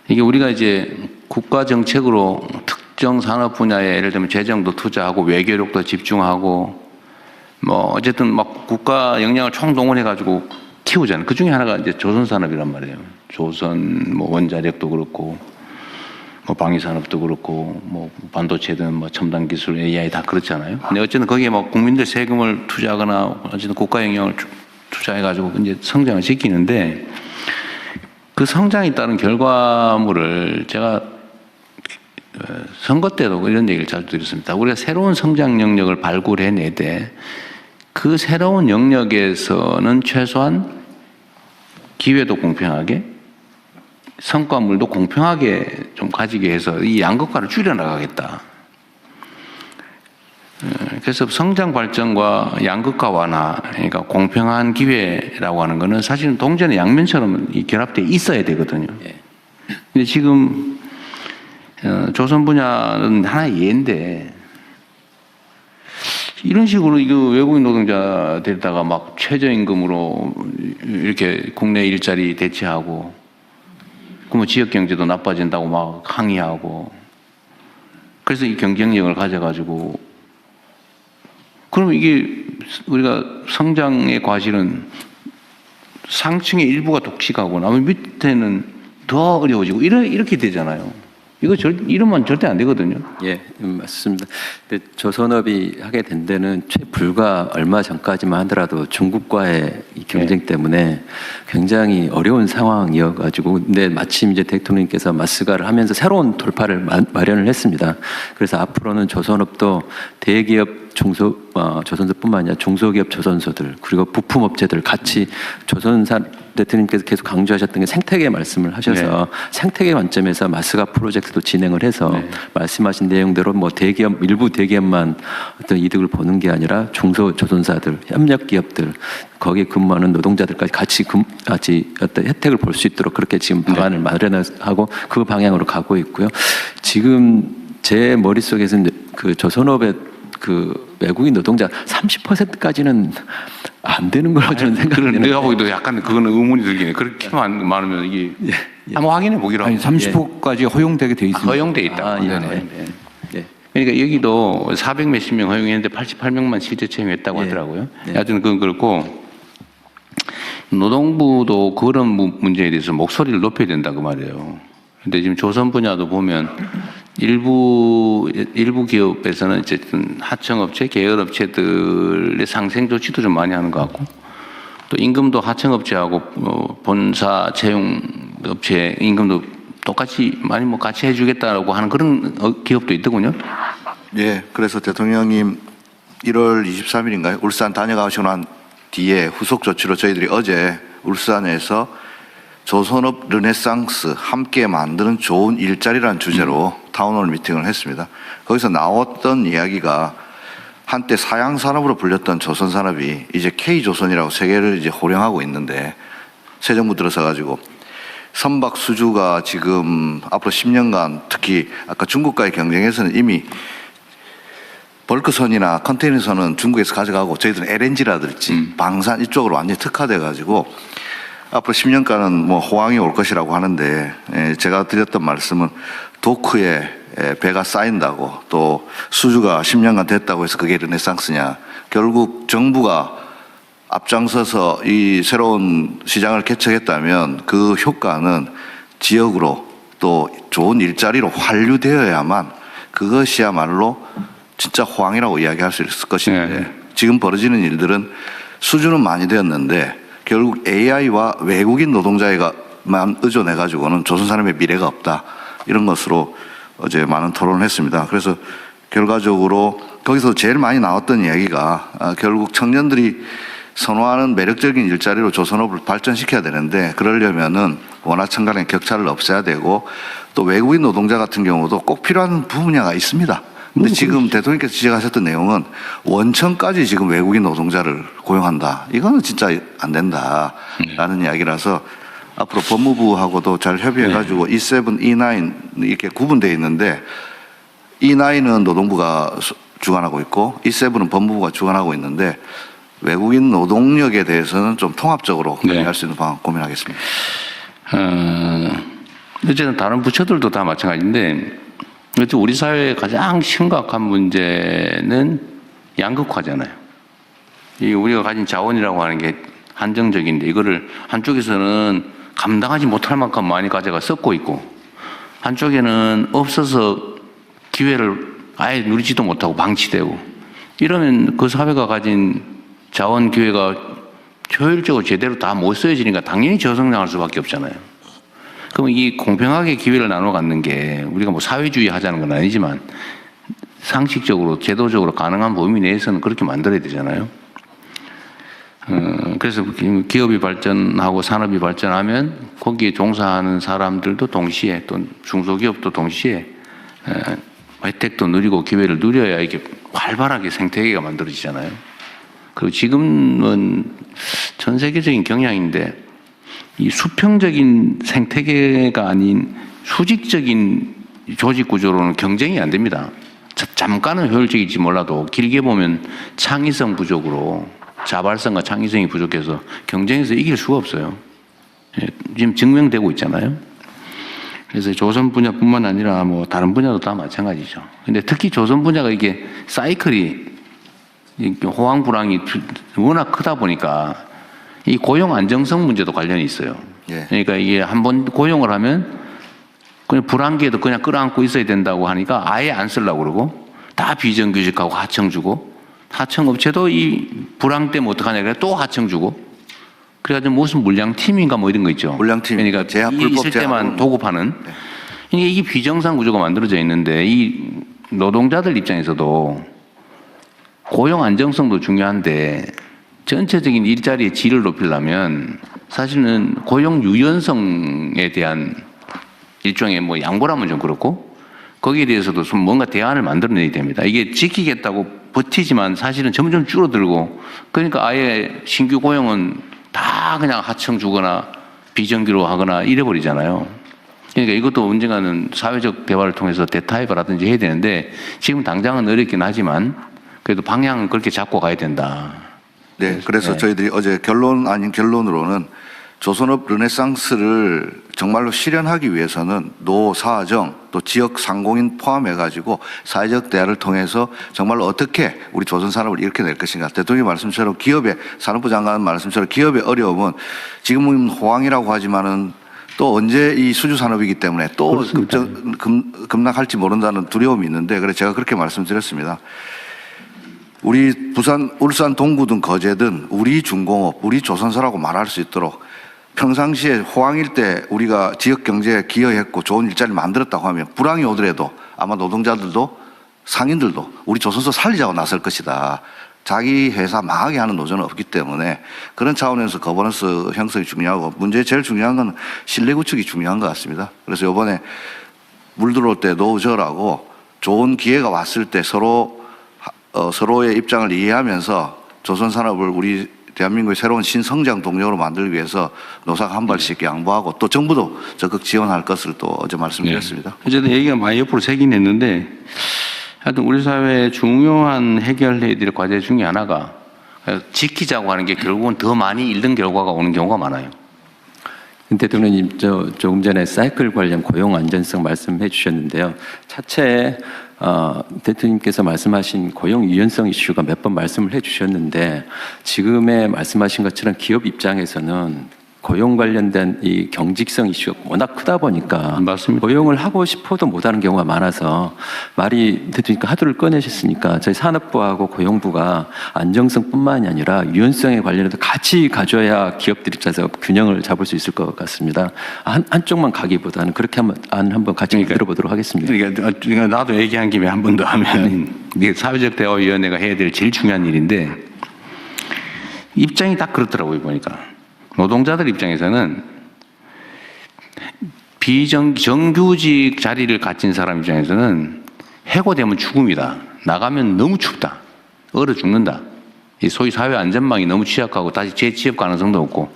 이게 우리가 이제 국가 정책으로 특정 산업 분야에 예를 들면 재정도 투자하고 외교력도 집중하고 뭐 어쨌든 막 국가 역량을 총동원해가지고 키우잖아요. 그 중에 하나가 이제 조선 산업이란 말이에요. 조선 뭐 원자력도 그렇고. 뭐 방위산업도 그렇고 뭐 반도체든 뭐 첨단 기술 AI 다 그렇잖아요. 근데 어쨌든 거기에 뭐 국민들 세금을 투자하거나 어쨌든 국가 영향을 투자해가지고 이제 성장을 시키는데 그 성장에 따른 결과물을 제가 선거 때도 이런 얘기를 자주 드렸습니다. 우리가 새로운 성장 영역을 발굴해내되 그 새로운 영역에서는 최소한 기회도 공평하게 성과물도 공평하게 좀 가지게 해서 이 양극화를 줄여나가겠다. 그래서 성장 발전과 양극화 완화, 그러니까 공평한 기회라고 하는 것은 사실은 동전의 양면처럼 결합되어 있어야 되거든요. 근데 지금 조선 분야는 하나의 예인데 이런 식으로 이거 외국인 노동자 데려다가 막 최저임금으로 이렇게 국내 일자리 대체하고 그러면 지역 경제도 나빠진다고 막 항의하고 그래서 이 경쟁력을 가져가지고 그러면 이게 우리가 성장의 과실은 상층의 일부가 독식하고 나머지 밑에는 더 어려워지고 이렇게 되잖아요. 이러면 절대 안 되거든요. 예, 맞습니다. 근데 조선업이 하게 된 데는 불과 얼마 전까지만 하더라도 중국과의 이 경쟁 때문에 굉장히 어려운 상황이어가지고, 근데 마침 이제 대통령께서 마스가를 하면서 새로운 돌파를 마련을 했습니다. 그래서 앞으로는 조선업도 대기업 조선소뿐만 아니라 중소기업 조선소들 그리고 부품업체들 같이 조선사 대통령께서 계속 강조하셨던 게 생태계 말씀을 하셔서 생태계 관점에서 마스가 프로젝트도 진행을 해서 말씀하신 내용대로 뭐 대기업 일부 대기업만 어떤 이득을 보는 게 아니라 중소 조선사들 협력 기업들 거기에 근무하는 노동자들까지 같이 어떤 혜택을 볼 수 있도록 그렇게 지금 방안을 마련하고 그 방향으로 가고 있고요. 지금 제 머릿속에서는 그 조선업의 그 외국인 노동자 30%까지는 안 되는 걸로 저는 생각해요. 내가 보기도 약간 그거는 의문이 들긴 해. 그렇게 많으면 이게 한번 확인해 보기로 하고. 아니 30%까지 허용되게 돼 있습니다. 허용돼 있다. 그러니까 여기도 400 몇십 명 허용했는데 88명만 실제 채용했다고 하더라고요. 하여튼 그건 그렇고 노동부도 그런 문제에 대해서 목소리를 높여야 된다 그 말이에요. 근데 지금 조선 분야도 보면 일부 기업에서는 어쨌든 하청업체, 계열업체들의 상생 조치도 좀 많이 하는 것 같고 또 임금도 하청업체하고 본사 채용업체 임금도 똑같이 많이 뭐 같이 해주겠다라고 하는 그런 기업도 있더군요. 예, 그래서 대통령님 1월 23일인가요? 울산 다녀가시고 난 뒤에 후속 조치로 저희들이 어제 울산에서 조선업 르네상스 함께 만드는 좋은 일자리라는 주제로 타운홀 미팅을 했습니다. 거기서 나왔던 이야기가 한때 사양산업으로 불렸던 조선산업이 이제 K조선이라고 세계를 이제 호령하고 있는데 새 정부 들어서 가지고 선박 수주가 지금 앞으로 10년간 특히 아까 중국과의 경쟁에서는 이미 벌크선이나 컨테이너선은 중국에서 가져가고 저희들은 LNG라든지 방산 이쪽으로 완전히 특화돼 가지고 앞으로 10년간은 뭐 호황이 올 것이라고 하는데 제가 드렸던 말씀은 도크에 배가 쌓인다고 또 수주가 10년간 됐다고 해서 그게 르네상스냐. 결국 정부가 앞장서서 이 새로운 시장을 개척했다면 그 효과는 지역으로 또 좋은 일자리로 환류되어야만 그것이야말로 진짜 호황이라고 이야기할 수 있을 것인데 지금 벌어지는 일들은 수주는 많이 되었는데 결국 AI와 외국인 노동자에게만 의존해가지고는 조선산업의 미래가 없다. 이런 것으로 어제 많은 토론을 했습니다. 그래서 결과적으로 거기서 제일 많이 나왔던 이야기가 결국 청년들이 선호하는 매력적인 일자리로 조선업을 발전시켜야 되는데 그러려면은 원하청 간의 격차를 없애야 되고 또 외국인 노동자 같은 경우도 꼭 필요한 분야가 있습니다. 근데 지금 대통령께서 지적하셨던 내용은 원청까지 지금 외국인 노동자를 고용한다. 이거는 진짜 안 된다라는 이야기라서 앞으로 법무부하고도 잘 협의해가지고 E7, E9 이렇게 구분되어 있는데 E9은 노동부가 주관하고 있고 E7은 법무부가 주관하고 있는데 외국인 노동력에 대해서는 좀 통합적으로 관리할 수 있는 방안 고민하겠습니다. 어쨌든 다른 부처들도 다 마찬가지인데 우리 사회의 가장 심각한 문제는 양극화잖아요. 이 우리가 가진 자원이라고 하는 게 한정적인데 이거를 한쪽에서는 감당하지 못할 만큼 많이 가져가 썩고 있고 한쪽에는 없어서 기회를 아예 누리지도 못하고 방치되고 이러면 그 사회가 가진 자원 기회가 효율적으로 제대로 다 못 쓰여지니까 당연히 저성장할 수밖에 없잖아요. 그럼 이 공평하게 기회를 나눠 갖는 게 우리가 뭐 사회주의 하자는 건 아니지만 상식적으로 제도적으로 가능한 범위 내에서는 그렇게 만들어야 되잖아요. 그래서 기업이 발전하고 산업이 발전하면 거기에 종사하는 사람들도 동시에 또 중소기업도 동시에 혜택도 누리고 기회를 누려야 이게 활발하게 생태계가 만들어지잖아요. 그리고 지금은 전 세계적인 경향인데 이 수평적인 생태계가 아닌 수직적인 조직 구조로는 경쟁이 안 됩니다. 잠깐은 효율적일지 몰라도 길게 보면 창의성 부족으로 자발성과 창의성이 부족해서 경쟁에서 이길 수가 없어요. 지금 증명되고 있잖아요. 그래서 조선 분야뿐만 아니라 뭐 다른 분야도 다 마찬가지죠. 근데 특히 조선 분야가 이게 사이클이 호황 불황이 워낙 크다 보니까 이 고용 안정성 문제도 관련이 있어요. 그러니까 이게 한번 고용을 하면 그냥 불황기에도 그냥 끌어안고 있어야 된다고 하니까 아예 안 쓰려고 그러고 다 비정규직하고 하청 주고 하청업체도 이 불황 때문에 어떡하냐 그래 또 하청 주고 그래가지고 무슨 물량팀인가 뭐 이런 거 있죠. 물량팀. 그러니까 제약 이게 불법 있을 때만 제약으로. 도급하는 이게 비정상 구조가 만들어져 있는데 이 노동자들 입장에서도 고용 안정성도 중요한데 전체적인 일자리의 질을 높이려면 사실은 고용 유연성에 대한 일종의 뭐 양보라면 좀 그렇고 거기에 대해서도 좀 뭔가 대안을 만들어내야 됩니다. 이게 지키겠다고 버티지만 사실은 점점 줄어들고 그러니까 아예 신규 고용은 다 그냥 하청 주거나 비정규로 하거나 이래버리잖아요. 그러니까 이것도 언젠가는 사회적 대화를 통해서 대타협을 하든지 해야 되는데 지금 당장은 어렵긴 하지만 그래도 방향은 그렇게 잡고 가야 된다. 네, 그래서 저희들이 어제 결론 아닌 결론으로는 조선업 르네상스를 정말로 실현하기 위해서는 노, 사정, 또 지역 상공인 포함해가지고 사회적 대화를 통해서 정말로 어떻게 우리 조선 산업을 일으켜낼 것인가. 대통령님 말씀처럼 기업의, 산업부 장관 말씀처럼 기업의 어려움은 지금은 호황이라고 하지만은 또 언제 이 수주 산업이기 때문에 또 급락할지 모른다는 두려움이 있는데 그래서 제가 그렇게 말씀드렸습니다. 우리 부산, 울산, 동구 등 거제든 우리 중공업, 우리 조선소라고 말할 수 있도록 평상시에 호황일 때 우리가 지역 경제에 기여했고 좋은 일자리를 만들었다고 하면 불황이 오더라도 아마 노동자들도 상인들도 우리 조선소 살리자고 나설 것이다. 자기 회사 망하게 하는 노조는 없기 때문에 그런 차원에서 거버넌스 형성이 중요하고 문제의 제일 중요한 건 신뢰 구축이 중요한 것 같습니다. 그래서 이번에 물 들어올 때 노저라고 좋은 기회가 왔을 때 서로의 입장을 이해하면서 조선 산업을 우리 대한민국의 새로운 신성장 동력으로 만들기 위해서 노사가 한 발씩 양보하고 또 정부도 적극 지원할 것을 또 어제 말씀드렸습니다. 어쨌든 얘기가 많이 옆으로 새긴 했는데 하여튼 우리 사회의 중요한 해결해야 될 과제 중에 하나가 지키자고 하는 게 결국은 더 많이 잃는 결과가 오는 경우가 많아요. 대통령님, 조금 전에 사이클 관련 고용 안전성 말씀해 주셨는데요. 차체에 대통령님께서 말씀하신 고용 유연성 이슈가 몇 번 말씀을 해 주셨는데 지금의 말씀하신 것처럼 기업 입장에서는 고용 관련된 이 경직성 이슈가 워낙 크다 보니까 맞습니다. 고용을 하고 싶어도 못하는 경우가 많아서 말이 대통령님께서 하도를 꺼내셨으니까 저희 산업부하고 고용부가 안정성뿐만이 아니라 유연성에 관련해서 같이 가져야 기업들 입장에서 균형을 잡을 수 있을 것 같습니다. 한쪽만 가기보다는 그렇게 한번 같이 들어보도록 하겠습니다. 그러니까 나도 얘기한 김에 한 번 더 하면 이게 사회적 대화위원회가 해야 될 제일 중요한 일인데 입장이 딱 그렇더라고요 보니까. 노동자들 입장에서는 정규직 자리를 가진 사람 입장에서는 해고되면 죽음이다. 나가면 너무 춥다. 얼어 죽는다. 이 소위 사회 안전망이 너무 취약하고 다시 재취업 가능성도 없고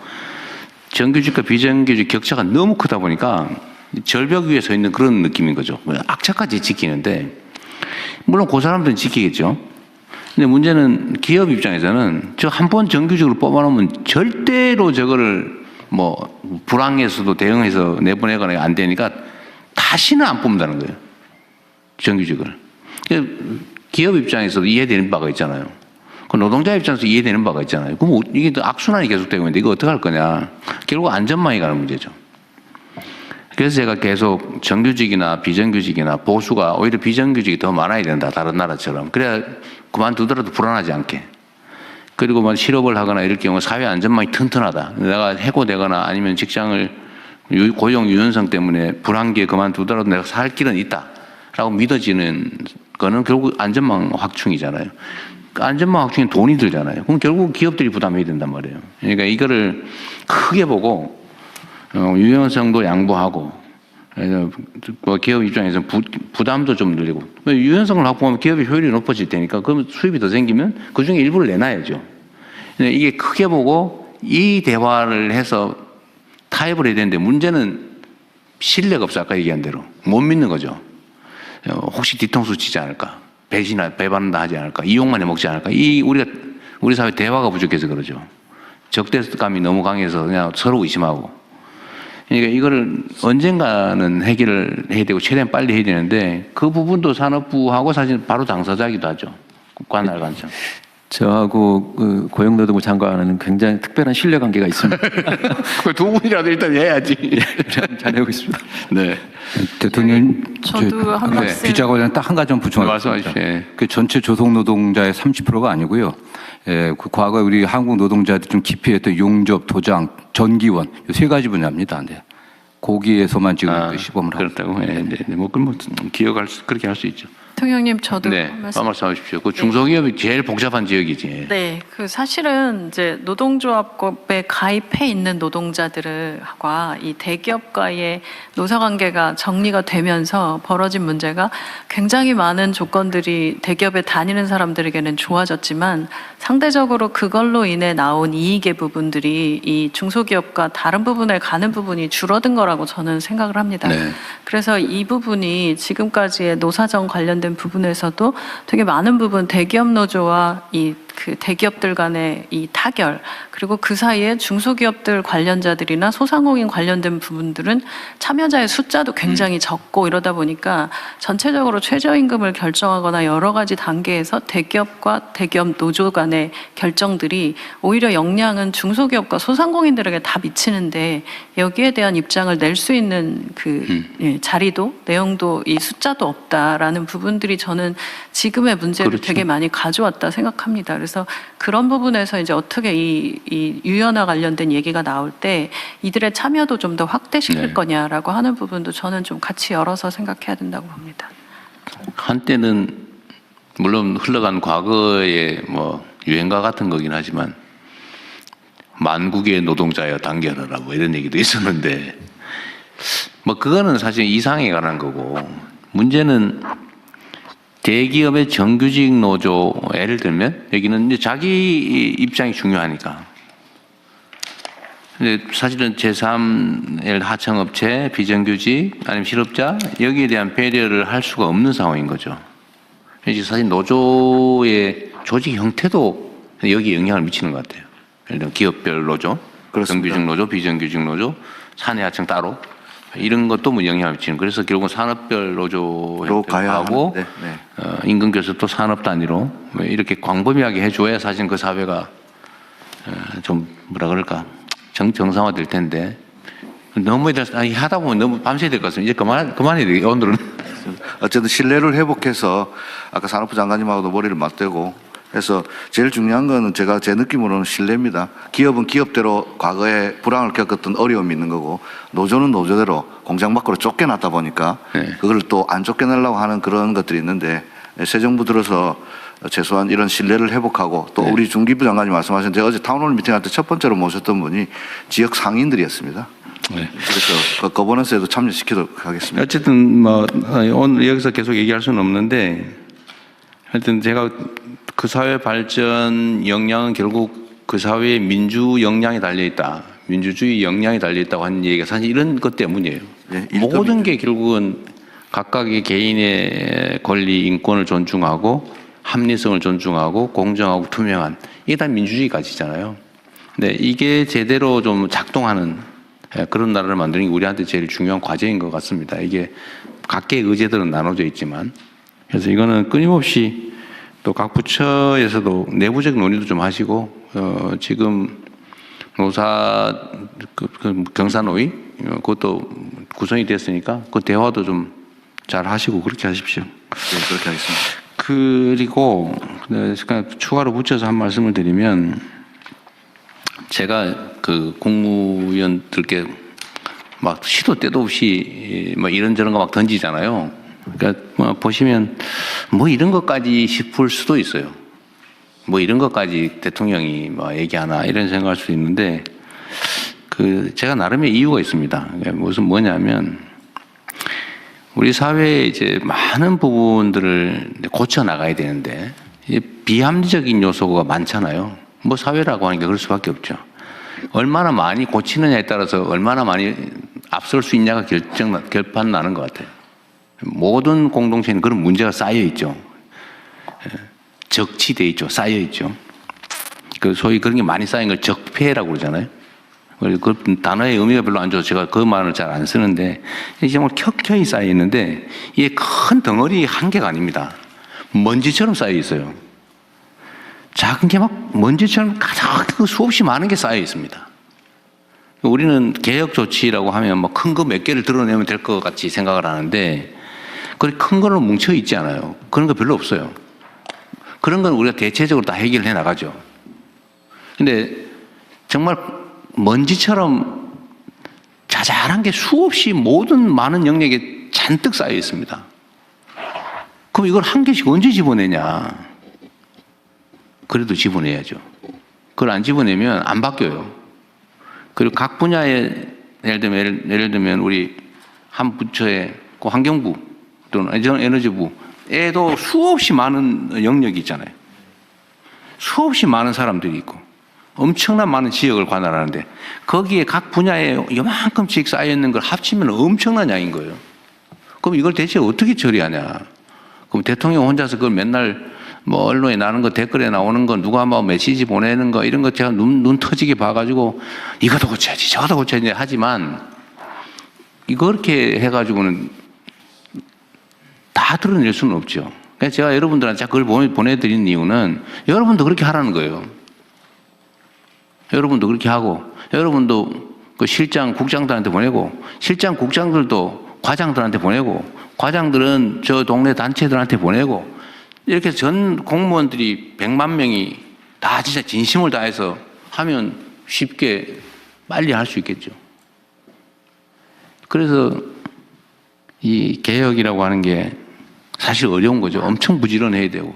정규직과 비정규직 격차가 너무 크다 보니까 절벽 위에 서 있는 그런 느낌인 거죠. 악착같이 지키는데 물론 그 사람들은 지키겠죠. 근데 문제는 기업 입장에서는 저 한 번 정규직으로 뽑아놓으면 절대로 저거를 뭐 불황에서도 대응해서 내보내거나 안 되니까 다시는 안 뽑는다는 거예요. 정규직을. 기업 입장에서도 이해되는 바가 있잖아요. 그 노동자 입장에서 이해되는 바가 있잖아요. 그럼 이게 악순환이 계속되고 있는데 이거 어떻게 할 거냐. 결국 안전망이 가는 문제죠. 그래서 제가 계속 정규직이나 비정규직이나 보수가 오히려 비정규직이 더 많아야 된다. 다른 나라처럼. 그래야 그만두더라도 불안하지 않게. 그리고 뭐 실업을 하거나 이럴 경우 사회 안전망이 튼튼하다. 내가 해고되거나 아니면 직장을 고용 유연성 때문에 불안기에 그만두더라도 내가 살 길은 있다. 라고 믿어지는 거는 결국 안전망 확충이잖아요. 안전망 확충에 돈이 들잖아요. 그럼 결국 기업들이 부담해야 된단 말이에요. 그러니까 이거를 크게 보고 유연성도 양보하고 그래서 뭐 기업 입장에서 부담도 좀 늘리고 유연성을 확보하면 기업의 효율이 높아질 테니까 그럼 수입이 더 생기면 그 중에 일부를 내놔야죠. 이게 크게 보고 이 대화를 해서 타협을 해야 되는데 문제는 신뢰가 없어. 아까 얘기한 대로 못 믿는 거죠. 혹시 뒤통수 치지 않을까? 배반한다 하지 않을까? 이용만 해먹지 않을까? 우리 사회 대화가 부족해서 그러죠. 적대감이 너무 강해서 그냥 서로 의심하고. 그러니까 이거를 언젠가는 해결을 해야 되고 최대한 빨리 해야 되는데 그 부분도 산업부하고 사실 바로 당사자이기도 하죠. 관할 관청. 저하고 그 고용노동부 장관은 굉장히 특별한 신뢰 관계가 있습니다. 그 두 분이라도 일단 해야지. 잘하고 있습니다. 네. 대통령, 저도 한 말씀. 비자 관련 딱 한 가지 좀 부총하겠습니다. 말씀하십시오. 예. 그 전체 조속 노동자의 30%가 아니고요. 예, 그 과거 우리 한국 노동자들이 좀 기피했던 용접, 도장, 전기원 이 세 가지 분야입니다. 네. 거기에서만 지금 시범을 하고 그렇다고. 예, 네. 뭐 그렇게 할 수 있죠. 대통령님 저도 네, 한 말씀. 말씀하십시오. 그 중소기업이 제일 복잡한 지역이지. 네, 그 사실은 이제 노동조합법에 가입해 있는 노동자들과 이 대기업과의 노사관계가 정리가 되면서 벌어진 문제가 굉장히 많은 조건들이 대기업에 다니는 사람들에게는 좋아졌지만 상대적으로 그걸로 인해 나온 이익의 부분들이 이 중소기업과 다른 부분에 가는 부분이 줄어든 거라고 저는 생각을 합니다. 네. 그래서 이 부분이 지금까지의 노사정 관련된 부분에서도 되게 많은 부분 대기업 노조와 이 그 대기업들 간의 이 타결 그리고 그 사이에 중소기업들 관련자들이나 소상공인 관련된 부분들은 참여자의 숫자도 굉장히 적고 이러다 보니까 전체적으로 최저임금을 결정하거나 여러 가지 단계에서 대기업과 대기업 노조 간의 결정들이 오히려 영향은 중소기업과 소상공인들에게 다 미치는데 여기에 대한 입장을 낼 수 있는 그 자리도 내용도 이 숫자도 없다라는 부분들이 저는 지금의 문제를 그렇죠. 되게 많이 가져왔다 생각합니다. 그래서 그런 부분에서 이제 어떻게 이 유연화 관련된 얘기가 나올 때 이들의 참여도 좀 더 확대시킬 네. 거냐라고 하는 부분도 저는 좀 같이 열어서 생각해야 된다고 봅니다. 한때는 물론 흘러간 과거의 뭐 유행가 같은 거긴 하지만 만국의 노동자여 단결하라 뭐 이런 얘기도 있었는데 뭐 그거는 사실 이상에 관한 거고 문제는 대기업의 정규직 노조 예를 들면 여기는 이제 자기 입장이 중요하니까 근데 사실은 제3의 하청업체, 비정규직 아니면 실업자 여기에 대한 배려를 할 수가 없는 상황인 거죠. 이제 사실 노조의 조직 형태도 여기에 영향을 미치는 것 같아요. 예를 들면 기업별 노조, 그렇습니다. 정규직 노조, 비정규직 노조, 사내 하청 따로 이런 것도 뭐 영향을 미치는. 그래서 결국은 산업별 노조 형태하고 임금 교섭도 산업 단위로 뭐 이렇게 광범위하게 해줘야 사실 그 사회가 좀 뭐라 그럴까 정상화될 텐데 너무 하다 보면 너무 밤새야 될 것 같습니다. 이제 그만해야 되겠 오늘은. 어쨌든 신뢰를 회복해서 아까 산업부 장관님하고도 머리를 맞대고 해서 제일 중요한 거는 제 느낌으로는 신뢰입니다. 기업은 기업대로 과거에 불황을 겪었던 어려움이 있는 거고 노조는 노조대로 공장 밖으로 쫓겨났다 보니까 그걸 또 안 쫓겨내려고 하는 그런 것들이 있는데 새 정부 들어서 최소한 이런 신뢰를 회복하고 또 우리 중기부 장관님 말씀하신 제가 어제 타운홀 미팅할 때 첫 번째로 모셨던 분이 지역 상인들이었습니다. 그래서 그 거버넌스에도 참여시키도록 하겠습니다. 어쨌든 뭐 오늘 여기서 계속 얘기할 수는 없는데 하여튼 제가 그 사회 발전 역량은 결국 그 사회의 민주 역량이 달려 있다. 민주주의 역량이 달려 있다고 하는 얘기가 사실 이런 것 때문이에요. 모든 게 결국은 각각의 개인의 권리, 인권을 존중하고 합리성을 존중하고 공정하고 투명한 이게 다 민주주의 가치잖아요. 근데 이게 제대로 좀 작동하는 그런 나라를 만드는 게 우리한테 제일 중요한 과제인 것 같습니다. 이게 각계의 의제들은 나눠져 있지만 그래서 이거는 끊임없이 또 각 부처에서도 내부적 논의도 좀 하시고 지금 노사 경사노위 그것도 구성이 됐으니까 그 대화도 좀 잘 하시고 그렇게 하십시오. 네, 그렇게 하겠습니다. 그리고 추가로 붙여서 한 말씀을 드리면 제가 그 국무위원들께 막 시도 때도 없이 막 이런저런 거 막 던지잖아요. 그러니까 뭐 보시면 뭐 이런 것까지 싶을 수도 있어요. 뭐 이런 것까지 대통령이 뭐 얘기하나 이런 생각할 수 있는데 그 제가 나름의 이유가 있습니다. 무슨 뭐냐면 우리 사회에 이제 많은 부분들을 고쳐 나가야 되는데 비합리적인 요소가 많잖아요. 뭐 사회라고 하는 게 그럴 수밖에 없죠. 얼마나 많이 고치느냐에 따라서 얼마나 많이 앞설 수 있냐가 결판 나는 것 같아요. 모든 공동체는 그런 문제가 쌓여 있죠. 적치돼 있죠. 쌓여 있죠. 그 소위 그런 게 많이 쌓인 걸 적폐라고 그러잖아요. 그 단어의 의미가 별로 안 좋아서 제가 그 말을 잘 안 쓰는데 이게 정말 켜켜이 쌓여 있는데 이게 큰 덩어리 한 개가 아닙니다. 먼지처럼 쌓여 있어요. 작은 게 막 먼지처럼 가득 수없이 많은 게 쌓여 있습니다. 우리는 개혁 조치라고 하면 뭐 큰 거 몇 개를 드러내면 될 것 같이 생각을 하는데 그렇게 큰 거로 뭉쳐 있지 않아요. 그런 거 별로 없어요. 그런 건 우리가 대체적으로 다 해결해 나가죠. 근데 정말 먼지처럼 자잘한 게 수없이 모든 많은 영역에 잔뜩 쌓여 있습니다. 그럼 이걸 한 개씩 언제 집어내냐? 그래도 집어내야죠. 그걸 안 집어내면 안 바뀌어요. 그리고 각 분야에 예를 들면 우리 한 부처의 그 환경부 또는 에너지부에도 수없이 많은 영역이 있잖아요. 수없이 많은 사람들이 있고 엄청난 많은 지역을 관할하는데 거기에 각 분야에 요만큼씩 쌓여있는 걸 합치면 엄청난 양인 거예요. 그럼 이걸 대체 어떻게 처리하냐? 그럼 대통령 혼자서 그걸 맨날 뭐 언론에 나는 거 댓글에 나오는 거 누가 뭐 메시지 보내는 거 이런 거 제가 눈 터지게 봐가지고 이것도 고쳐야지 저것도 고쳐야지 하지만 이거 그렇게 해가지고는 다 드러낼 수는 없죠. 그래서 제가 여러분들한테 그걸 보내드린 이유는 여러분도 그렇게 하라는 거예요. 여러분도 그렇게 하고 여러분도 그 실장 국장들한테 보내고 실장 국장들도 과장들한테 보내고 과장들은 저 동네 단체들한테 보내고 이렇게 전 공무원들이 100만 명이 다 진짜 진심을 다해서 하면 쉽게 빨리 할 수 있겠죠. 그래서 이 개혁이라고 하는 게 사실 어려운 거죠. 엄청 부지런해야 되고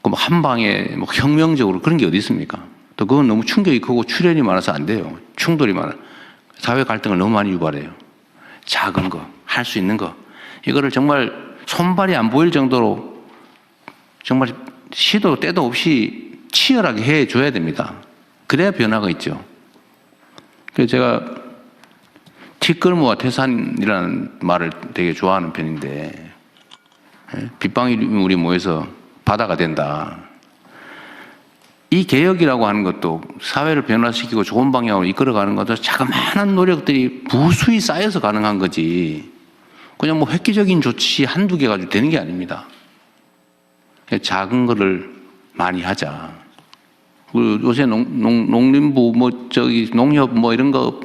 그럼 한 방에 뭐 혁명적으로 그런 게 어디 있습니까? 또 그건 너무 충격이 크고 출혈이 많아서 안 돼요. 충돌이 많아요. 사회 갈등을 너무 많이 유발해요. 작은 거, 할 수 있는 거 이거를 정말 손발이 안 보일 정도로 정말 시도 때도 없이 치열하게 해줘야 됩니다. 그래야 변화가 있죠. 그래서 제가 티끌모아 태산이라는 말을 되게 좋아하는 편인데 빗방울이 우리 모여서 바다가 된다. 이 개혁이라고 하는 것도 사회를 변화시키고 좋은 방향으로 이끌어가는 것도 자그마한 노력들이 부수히 쌓여서 가능한 거지 그냥 뭐 획기적인 조치 한두 개 가지고 되는 게 아닙니다. 작은 거를 많이 하자. 요새 농림부 뭐 저기 농협 뭐 이런 거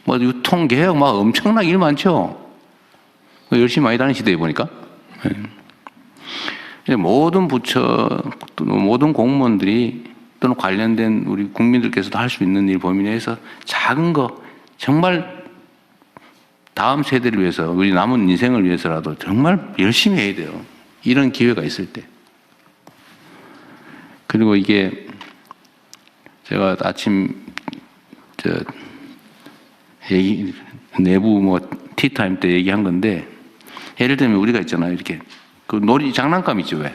뭐 유통 개혁 막 엄청나게 일 많죠. 열심히 많이 다니는 시대에 보니까 모든 부처 모든 공무원들이 또는 관련된 우리 국민들께서도 할 수 있는 일 범위 내에서 작은 거 정말 다음 세대를 위해서 우리 남은 인생을 위해서라도 정말 열심히 해야 돼요. 이런 기회가 있을 때. 그리고 이게 제가 아침 내부 뭐 티타임 때 얘기한 건데 예를 들면 우리가 있잖아요. 이렇게 그 놀이 장난감 있죠. 왜?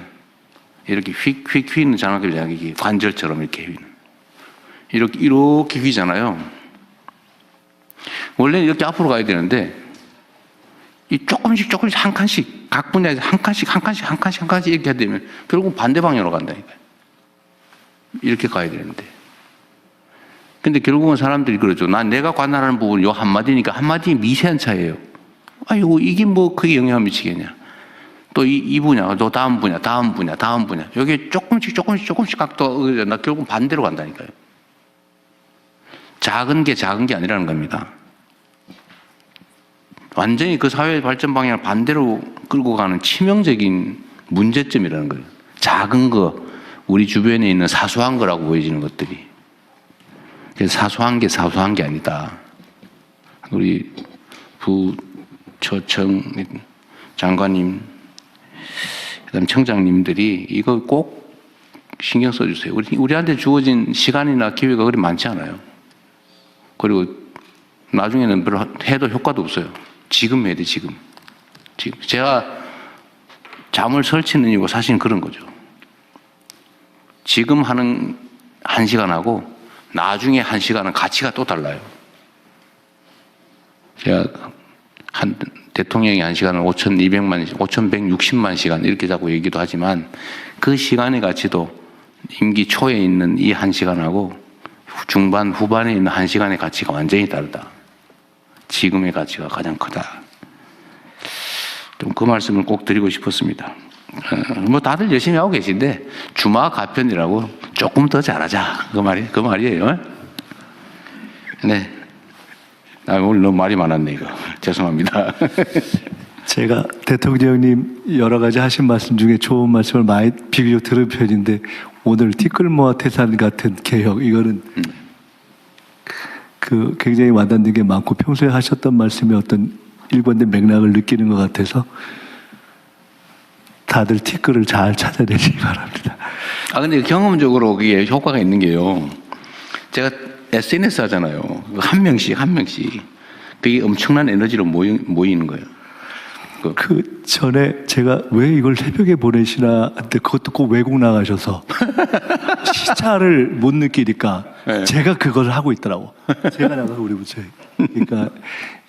이렇게 휙휙 휘는 장난감이잖아요. 이게 관절처럼 이렇게 휘는. 이렇게 휘잖아요. 원래는 이렇게 앞으로 가야 되는데 이 조금씩 한 칸씩 각 분야에서 한 칸씩 이렇게 해야 되면 결국 반대 방향으로 간다니까요. 이렇게 가야 되는데. 근데 결국은 사람들이 그러죠. 내가 관할하는 부분 요 한마디니까 한마디 미세한 차이예요. 아이고 이게 뭐 크게 영향 미치겠냐. 또 이 분야, 또 다음 분야. 여기 조금씩 각도 나 결국 반대로 간다니까요. 작은 게 아니라는 겁니다. 완전히 그 사회 발전 방향을 반대로 끌고 가는 치명적인 문제점이라는 거예요. 작은 거, 우리 주변에 있는 사소한 거라고 보여지는 것들이. 그래서 사소한 게 아니다. 우리 부처청 장관님, 그다음 청장님들이 이거 꼭 신경 써주세요. 우리한테 주어진 시간이나 기회가 그리 많지 않아요. 그리고 나중에는 별로 해도 효과도 없어요. 지금 해야 돼, 지금. 제가 잠을 설치는 이유가 사실은 그런 거죠. 지금 하는 1시간하고 나중에 1시간은 가치가 또 달라요. 제가 대통령이 1시간을 5,160만 시간 이렇게 자꾸 얘기도 하지만 그 시간의 가치도 임기 초에 있는 이 1시간하고 중반, 후반에 있는 1시간의 가치가 완전히 다르다. 지금의 가치가 가장 크다. 좀 그 말씀을 꼭 드리고 싶었습니다. 뭐 다들 열심히 하고 계신데 주마 가편이라고 조금 더 잘하자. 그 말이에요. 네. 오늘 너무 말이 많았네, 이거. 죄송합니다. 제가 대통령님 여러 가지 하신 말씀 중에 좋은 말씀을 많이 비교적 들은 편인데 오늘 티끌모아 태산 같은 개혁, 이거는 굉장히 와닿는 게 많고 평소에 하셨던 말씀이 어떤 일관된 맥락을 느끼는 것 같아서 다들 티끌을 잘 찾아내시기 바랍니다. 근데 경험적으로 그게 효과가 있는 게요. 제가 SNS 하잖아요. 한 명씩. 그게 엄청난 에너지로 모이는 거예요. 그 전에 제가 왜 이걸 새벽에 보내시나 했는데 그것도 꼭 외국 나가셔서 시차를 못 느끼니까 네. 제가 그걸 하고 있더라고. 제가 나가서 우리 부처에. 그러니까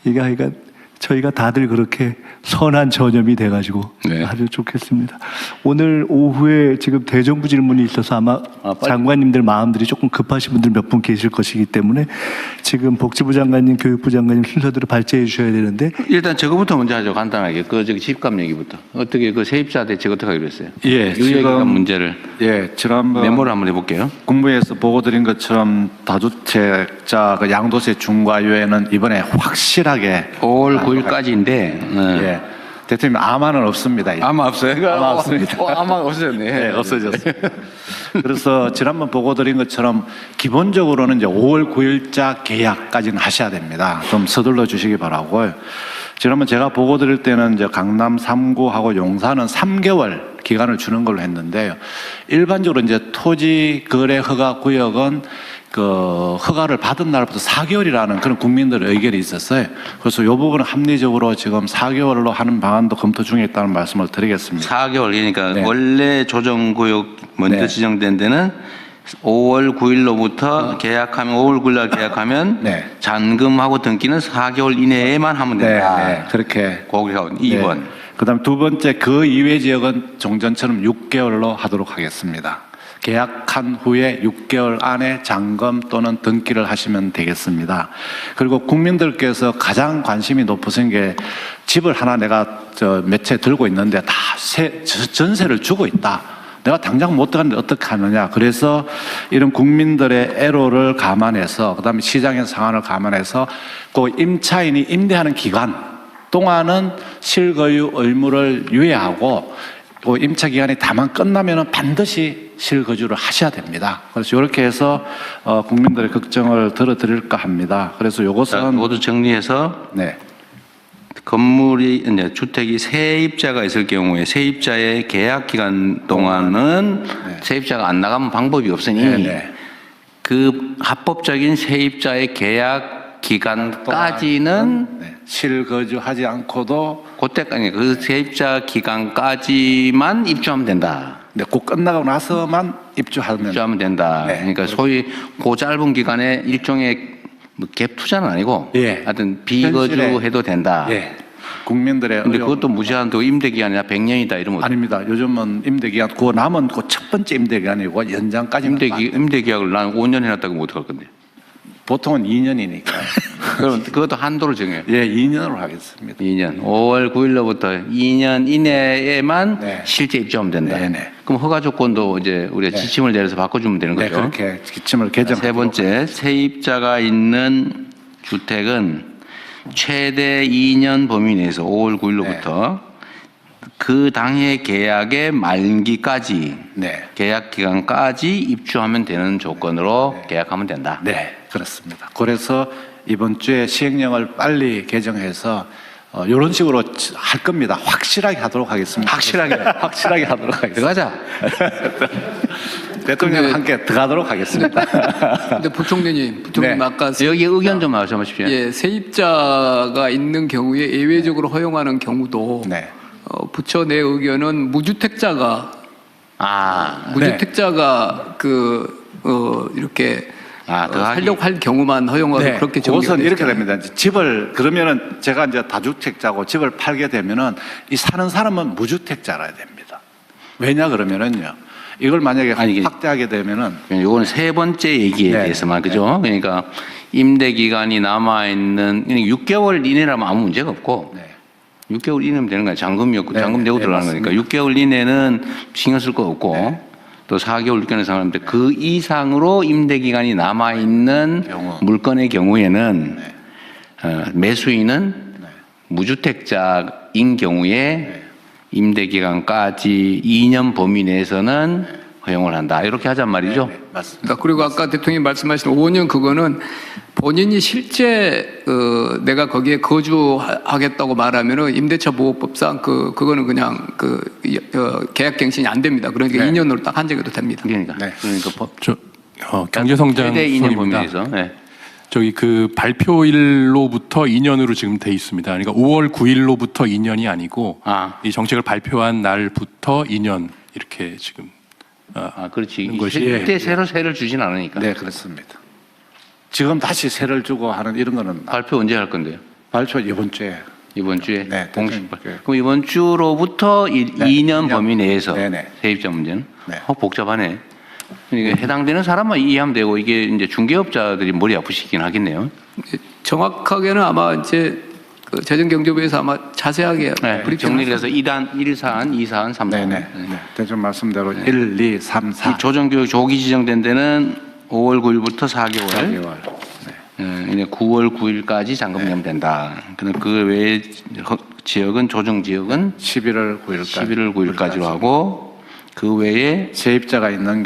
이게 저희가 다들 그렇게 선한 전염이 돼가지고 네. 아주 좋겠습니다. 오늘 오후에 지금 대정부 질문이 있어서 아마 장관님들 마음들이 조금 급하신 분들 몇 분 계실 것이기 때문에 지금 복지부 장관님, 교육부 장관님 순서대로 발제해 주셔야 되는데 일단 저거부터 먼저 하죠. 간단하게. 저기 집값 얘기부터. 어떻게 세입자 대책 어떻게 하기로 했어요? 예, 유예기간 문제를. 예, 지난번 메모를 한번 해볼게요. 국무회에서 보고 드린 것처럼 다주택자 양도세 중과유예는 이번에 확실하게 5월 9일까지인데. 예. 대통령 아마는 없습니다. 아마 없어요? 아마 없습니다. 아마 없어졌네. 네, 없어졌습니다. 그래서 지난번 보고 드린 것처럼 기본적으로는 이제 5월 9일자 계약까지는 하셔야 됩니다. 좀 서둘러 주시기 바라고요. 지난번 제가 보고 드릴 때는 이제 강남 3구하고 용산은 3개월 기간을 주는 걸로 했는데요. 일반적으로 이제 토지 거래 허가 구역은 허가를 받은 날부터 4개월이라는 그런 국민들의 의견이 있었어요. 그래서 이 부분은 합리적으로 지금 4개월로 하는 방안도 검토 중에 있다는 말씀을 드리겠습니다. 4개월, 그러니까 네. 원래 조정구역 먼저 네. 지정된 데는 5월 9일로부터 계약하면 5월 9일 계약하면 네. 잔금하고 등기는 4개월 이내에만 하면 된다. 네, 그렇게. 거기가 2번. 그다음 두 번째 그 이외 지역은 종전처럼 6개월로 하도록 하겠습니다. 계약한 후에 6개월 안에 잔금 또는 등기를 하시면 되겠습니다. 그리고 국민들께서 가장 관심이 높으신 게 집을 하나 내가 몇 채 들고 있는데 다 전세를 주고 있다. 내가 당장 못 들어갔는데 어떻게 하느냐. 그래서 이런 국민들의 애로를 감안해서 그다음에 시장의 상황을 감안해서 그 임차인이 임대하는 기간 동안은 실거주 의무를 유예하고 그 임차 기간이 다만 끝나면은 반드시 실거주를 하셔야 됩니다. 그래서 이렇게 해서 국민들의 걱정을 들어드릴까 합니다. 그래서 이것은 모두 정리해서 네. 건물이 이제 주택이 세입자가 있을 경우에 세입자의 계약 기간 동안은 세입자가 안 나가면 방법이 없으니 그 합법적인 세입자의 계약 기간까지는 실거주하지 않고도 그때까지 그 세입자 기간까지만 입주하면 된다. 네, 곧 끝나고 나서만 입주하면 된다. 네. 그러니까 소위 그 짧은 기간에 일종의 갭 투자는 아니고 하여튼 비거주 해도 된다. 예. 국민들의 근데 그것도 무제한도 임대 기간이나 100년이다 이러면 아닙니다. 요즘은 임대 기간 그 남은 그 첫 번째 임대 기간이고 연장까지 임대 계약을 난 5년 해놨다고 못 어떡할 건데. 보통은 2년이니까. 그럼 그것도 한도를 정해요. 예, 2년으로 하겠습니다. 2년. 5월 9일로부터 2년 이내에만 실제 입주하면 된다. 그럼 허가 조건도 이제 우리가 지침을 내려서 바꿔주면 되는 거죠. 그렇게 지침을 개정. 세 번째, 세입자가 있는 주택은 최대 2년 범위 내에서 5월 9일로부터 그 당해 계약의 만기까지 계약 기간까지 입주하면 되는 조건으로 계약하면 된다. 네, 그렇습니다. 그래서 이번 주에 시행령을 빨리 개정해서 이런 식으로 할 겁니다. 확실하게 하도록 하겠습니다. 확실하게 하도록 하겠습니다. 들어가자. 대통령과 함께 들어가도록 하겠습니다. 근데 부총리님 네. 아까 여기 의견 좀 말씀하십시오. 예, 세입자가 있는 경우에 예외적으로 허용하는 경우도 네. 부처 내 의견은 무주택자가 무주택자가 이렇게 살려고 할 경우만 허용하고 그렇게 정리가 그것은 이렇게 됐잖아요. 됩니다. 이제 집을 그러면은 제가 이제 다주택자고 집을 팔게 되면은 이 사는 사람은 무주택자라야 됩니다. 왜냐 그러면은요. 이걸 만약에 확대하게 되면은 이거는 세 번째 얘기에 대해서만 그죠? 그러니까 임대 기간이 남아 있는 6개월 이내라면 아무 문제가 없고 6개월 이내면 되는 거야. 잔금이었고 잔금 내고 들어가는 거니까 6개월 이내는 신경 쓸 거 없고 또 4개월 6개월 사람인데 그 이상으로 임대 기간이 남아 있는 물건의 경우에는 매수인은 무주택자인 경우에 임대 기간까지 2년 범위 내에서는 허용을 한다. 이렇게 하잔 말이죠. 맞습니다. 그리고 아까 대통령이 말씀하신 5년 그거는 본인이 실제 내가 거기에 거주하겠다고 말하면은 임대차 보호법상 그거는 그냥 계약갱신이 안 됩니다. 그러니까 2년으로 딱 한정해도 됩니다. 그러니까 경제성장 최대 2년 범위 손입니다. 내에서. 저기 그 발표일로부터 2년으로 지금 돼 있습니다. 그러니까 5월 9일로부터 2년이 아니고 이 정책을 발표한 날부터 2년 이렇게 지금 그렇지. 것이 그때 새로 세를 주진 않으니까. 네, 그렇습니다. 지금 다시 세를 주고 하는 이런 거는 발표 언제 할 건데요? 발표 이번 주에. 이번 주에 네, 공식 발표. 그럼 이번 주로부터 2년 범위 내에서 네네. 세입자 문제는 복잡하네. 그러니까 해당되는 사람만 이해하면 되고 이게 이제 중개업자들이 머리 아프시긴 하겠네요. 정확하게는 아마 이제 재정경제부에서 아마 자세하게 정리를 해서 1단, 1사안, 2사안, 3사안. 네네. 대충 말씀대로 1, 2, 3, 4. 조정교육 조기 지정된 데는 5월 9일부터 4개월. 이제 9월 9일까지 잔금 내면 된다. 그 외에 지역은 조정 지역은 11월 9일까지로 하고 그 외에 세입자가 있는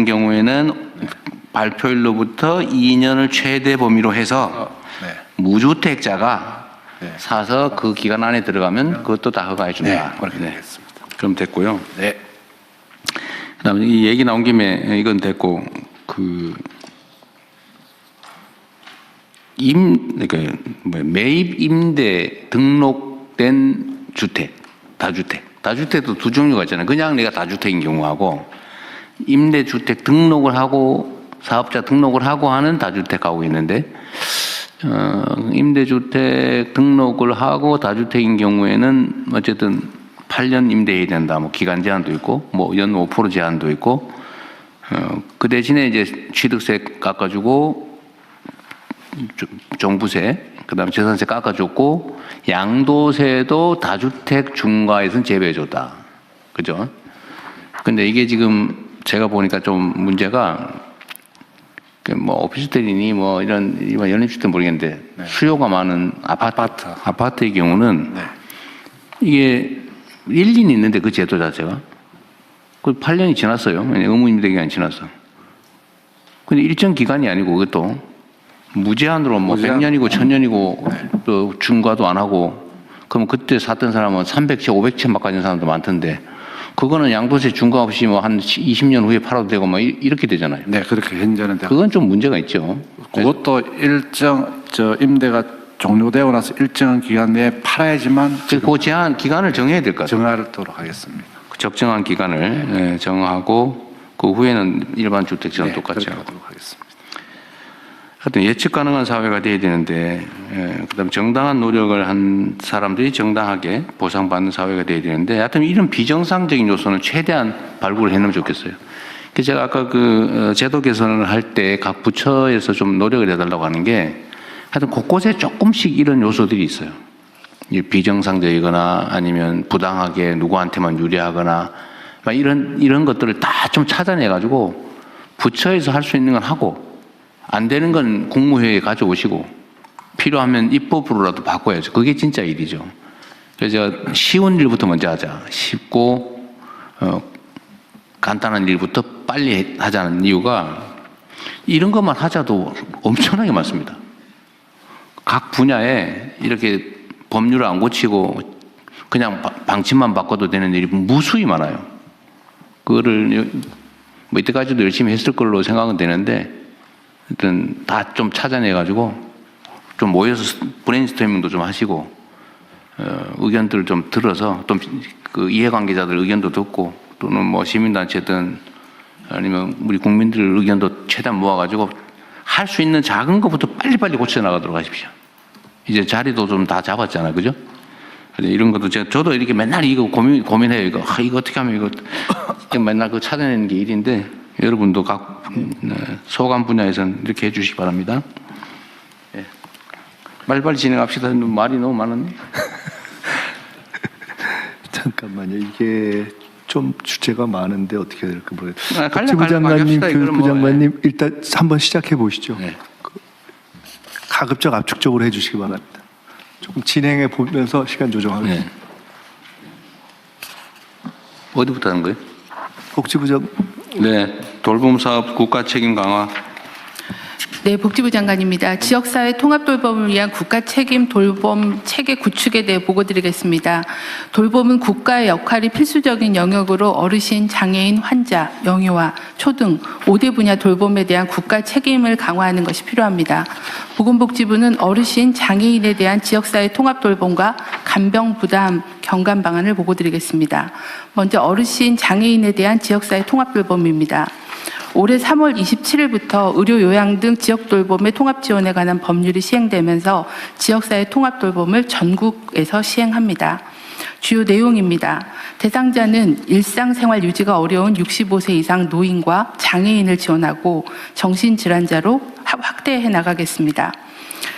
경우에는 발표일로부터 2년을 최대 범위로 해서 무주택자가 사서 그 기간 안에 들어가면 그것도 다 허가해 준다. 그렇게 되겠습니다. 그럼 됐고요. 네. 그다음에 이 얘기 나온 김에 이건 됐고 그러니까 매입 임대 등록된 주택, 다주택도 두 종류가 있잖아요. 그냥 내가 다주택인 경우하고 임대주택 등록을 하고 사업자 등록을 하고 하는 다주택하고 있는데 임대주택 등록을 하고 다주택인 경우에는 어쨌든 8년 임대해야 된다. 뭐 기간 제한도 있고 뭐 연 5% 제한도 있고 그 대신에 이제 취득세 깎아주고 종부세 그다음에 재산세 깎아줬고 양도세도 다주택 중과에서는 제외해줬다. 그죠? 근데 이게 지금 제가 보니까 좀 문제가 뭐 오피스텔이니 뭐 이런 연립주택 모르겠는데 수요가 많은 아파트의 경우는 이게 1년이 있는데 그 제도 자체가 그 8년이 지났어요. 의무 임대 기간이 지났어. 근데 일정 기간이 아니고 그것도 무제한으로 뭐 100년이고 1000년이고 또 중과도 안 하고 그럼 그때 샀던 사람은 300채, 500채 막 가진 사람도 많던데 그거는 양도세 중과 없이 뭐 한 20년 후에 팔아도 되고 뭐 이렇게 되잖아요. 네, 그렇게 현재는 되고. 그건 좀 문제가 있죠. 그것도 일정 임대가 종료되고 나서 일정한 기간 내에 팔아야지만 그 제한 기간을 정해야 될 것 같아요. 정하도록 하겠습니다. 적정한 기간을 정하고 그 후에는 일반 주택처럼 똑같이 하도록 하겠습니다. 하여튼 예측 가능한 사회가 돼야 되는데 그다음 정당한 노력을 한 사람들이 정당하게 보상받는 사회가 돼야 되는데 하여튼 이런 비정상적인 요소는 최대한 발굴을 해놓으면 좋겠어요. 그래서 제가 아까 그 제도 개선을 할 때 각 부처에서 좀 노력을 해달라고 하는 게 하여튼 곳곳에 조금씩 이런 요소들이 있어요. 비정상적이거나 아니면 부당하게 누구한테만 유리하거나 이런 것들을 다 좀 찾아내가지고 부처에서 할 수 있는 건 하고 안 되는 건 국무회의에 가져오시고 필요하면 입법으로라도 바꿔야죠. 그게 진짜 일이죠. 그래서 쉬운 일부터 먼저 하자. 쉽고 간단한 일부터 빨리 하자는 이유가 이런 것만 하자도 엄청나게 많습니다. 각 분야에 이렇게 법률을 안 고치고 그냥 방침만 바꿔도 되는 일이 무수히 많아요. 그거를 뭐 이때까지도 열심히 했을 걸로 생각은 되는데 하여튼 다 좀 찾아내가지고 좀 모여서 브레인스토밍도 좀 하시고 의견들을 좀 들어서 또 그 이해관계자들 의견도 듣고 또는 뭐 시민단체든 아니면 우리 국민들 의견도 최대한 모아가지고 할 수 있는 작은 것부터 빨리빨리 고쳐 나가도록 하십시오. 이제 자리도 좀 다 잡았잖아요, 그죠? 이런 것도 저도 이렇게 맨날 이거 고민해요. 이거 어떻게 하면 이거 맨날 그 찾아내는 게 일인데 여러분도 각 소관 분야에서는 이렇게 해주시기 바랍니다. 예. 빨리빨리 진행합시다. 말이 너무 많았네. 잠깐만요. 이게 좀 주제가 많은데 어떻게 될까 모르겠어요. 간략하게 복지부 장관님, 합시다. 교육부 이거는 뭐, 장관님 일단 한번 시작해 보시죠. 네. 가급적 압축적으로 해주시기 바랍니다. 조금 진행해 보면서 시간 조정하겠습니다. 어디부터 하는 거예요? 복지부 장. 네, 돌봄 사업 국가 책임 강화. 네, 복지부 장관입니다. 지역사회 통합 돌봄을 위한 국가 책임 돌봄 체계 구축에 대해 보고드리겠습니다. 돌봄은 국가의 역할이 필수적인 영역으로 어르신, 장애인, 환자, 영유아, 초등 5대 분야 돌봄에 대한 국가 책임을 강화하는 것이 필요합니다. 보건복지부는 어르신, 장애인에 대한 지역사회 통합 돌봄과 간병 부담 경감 방안을 보고드리겠습니다. 먼저 어르신, 장애인에 대한 지역사회 통합 돌봄입니다. 올해 3월 27일부터 의료 요양 등 지역 돌봄의 통합 지원에 관한 법률이 시행되면서 지역사회 통합 돌봄을 전국에서 시행합니다. 주요 내용입니다. 대상자는 일상생활 유지가 어려운 65세 이상 노인과 장애인을 지원하고 정신질환자로 확대해 나가겠습니다.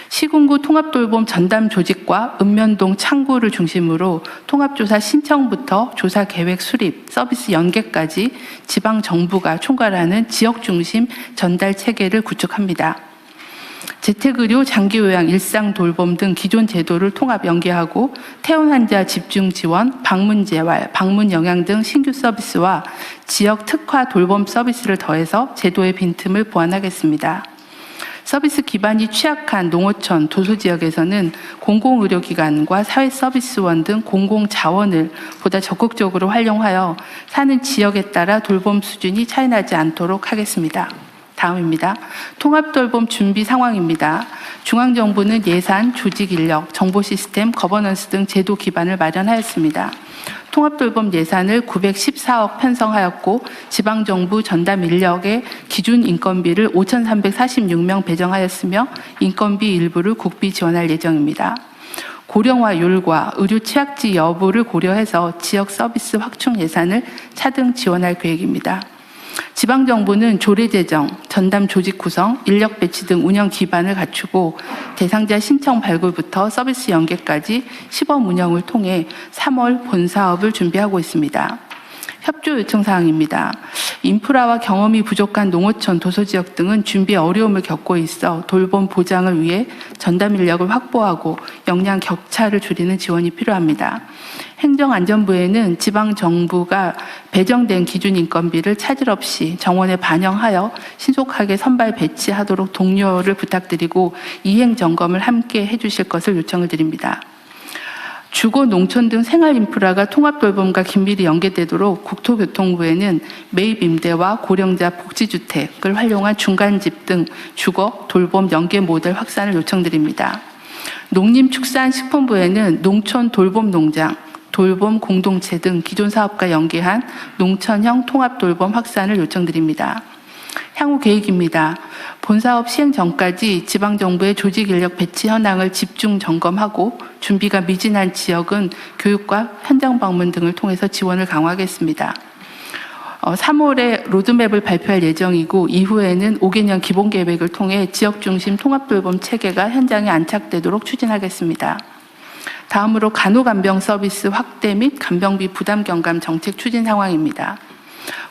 시군구 통합돌봄 전담 조직과 읍면동 창구를 중심으로 통합조사 신청부터 조사 계획 수립, 서비스 연계까지 지방정부가 총괄하는 지역중심 전달 체계를 구축합니다. 재택의료, 장기요양, 일상돌봄 등 기존 제도를 통합 연계하고 퇴원 환자 집중 지원, 방문재활, 방문영양 등 신규 서비스와 지역 특화 돌봄 서비스를 더해서 제도의 빈틈을 보완하겠습니다. 서비스 기반이 취약한 농어촌, 도소지역에서는 공공의료기관과 사회서비스원 등 공공자원을 보다 적극적으로 활용하여 사는 지역에 따라 돌봄 수준이 차이나지 않도록 하겠습니다. 다음입니다. 통합돌봄 준비 상황입니다. 중앙정부는 예산, 조직인력, 정보시스템, 거버넌스 등 제도 기반을 마련하였습니다. 통합돌봄 예산을 914억 편성하였고 지방정부 전담 인력의 기준 인건비를 5,346명 배정하였으며 인건비 일부를 국비 지원할 예정입니다. 고령화율과 의료 취약지 여부를 고려해서 지역 서비스 확충 예산을 차등 지원할 계획입니다. 지방정부는 조례제정, 전담 조직 구성, 인력 배치 등 운영 기반을 갖추고 대상자 신청 발굴부터 서비스 연계까지 시범 운영을 통해 3월 본사업을 준비하고 있습니다. 협조 요청 사항입니다. 인프라와 경험이 부족한 농어촌, 도소지역 등은 준비에 어려움을 겪고 있어 돌봄 보장을 위해 전담 인력을 확보하고 역량 격차를 줄이는 지원이 필요합니다. 행정안전부에는 지방정부가 배정된 기준 인건비를 차질 없이 정원에 반영하여 신속하게 선발 배치하도록 독려를 부탁드리고 이행 점검을 함께 해주실 것을 요청을 드립니다. 주거, 농촌 등 생활 인프라가 통합 돌봄과 긴밀히 연계되도록 국토교통부에는 매입 임대와 고령자 복지주택을 활용한 중간집 등 주거, 돌봄 연계 모델 확산을 요청드립니다. 농림축산식품부에는 농촌 돌봄 농장, 돌봄 공동체 등 기존 사업과 연계한 농촌형 통합 돌봄 확산을 요청드립니다. 향후 계획입니다. 본사업 시행 전까지 지방정부의 조직 인력 배치 현황을 집중 점검하고 준비가 미진한 지역은 교육과 현장 방문 등을 통해서 지원을 강화하겠습니다. 3월에 로드맵을 발표할 예정이고 이후에는 5개년 기본계획을 통해 지역중심 통합돌봄 체계가 현장에 안착되도록 추진하겠습니다. 다음으로 간호간병 서비스 확대 및 간병비 부담 경감 정책 추진 상황입니다.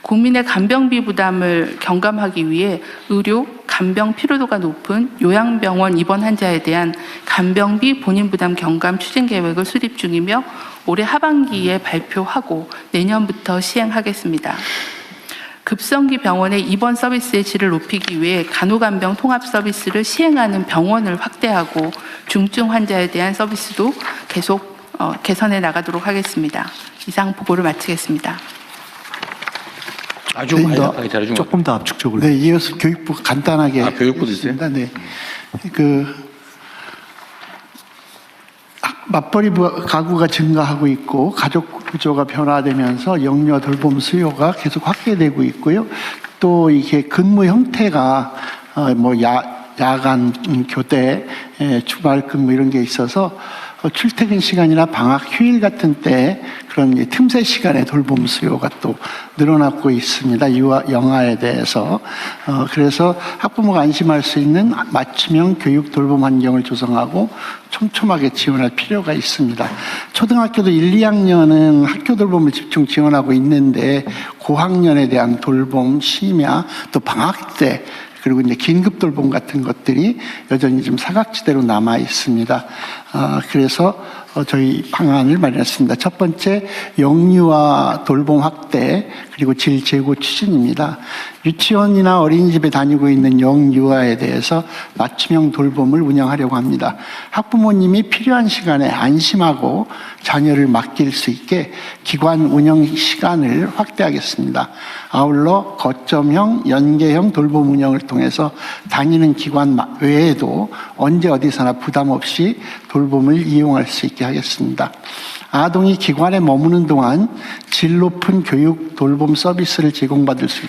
국민의 간병비 부담을 경감하기 위해 의료, 간병 필요도가 높은 요양병원 입원 환자에 대한 간병비 본인 부담 경감 추진 계획을 수립 중이며 올해 하반기에 발표하고 내년부터 시행하겠습니다. 급성기 병원의 입원 서비스의 질을 높이기 위해 간호간병 통합 서비스를 시행하는 병원을 확대하고 중증 환자에 대한 서비스도 계속 개선해 나가도록 하겠습니다. 이상 보고를 마치겠습니다. 아주 네, 간략하게 잘해준 것 조금 더 압축적으로. 네, 이어서 교육부 간단하게. 교육부도 있어요? 네. 맞벌이 가구가 증가하고 있고 가족 구조가 변화되면서 영유아 돌봄 수요가 계속 확대되고 있고요. 또 이게 근무 형태가 야간 교대, 주말 근무 이런 게 있어서 출퇴근 시간이나 방학 휴일 같은 때 그런 틈새 시간에 돌봄 수요가 또 늘어나고 있습니다. 영아에 대해서. 그래서 학부모가 안심할 수 있는 맞춤형 교육 돌봄 환경을 조성하고 촘촘하게 지원할 필요가 있습니다. 초등학교도 1, 2학년은 학교 돌봄을 집중 지원하고 있는데 고학년에 대한 돌봄, 심야, 또 방학 때 그리고 이제 긴급 돌봄 같은 것들이 여전히 좀 사각지대로 남아 있습니다. 그래서 저희 방안을 마련했습니다. 첫 번째, 영유아 돌봄 확대 그리고 질 제고 추진입니다. 유치원이나 어린이집에 다니고 있는 영유아에 대해서 맞춤형 돌봄을 운영하려고 합니다. 학부모님이 필요한 시간에 안심하고 자녀를 맡길 수 있게 기관 운영 시간을 확대하겠습니다. 아울러 거점형, 연계형 돌봄 운영을 통해서 다니는 기관 외에도 언제 어디서나 부담 없이 돌봄을 이용할 수 있게 하겠습니다. 아동이 기관에 머무는 동안 질 높은 교육 돌봄 서비스를 제공받을 수 있게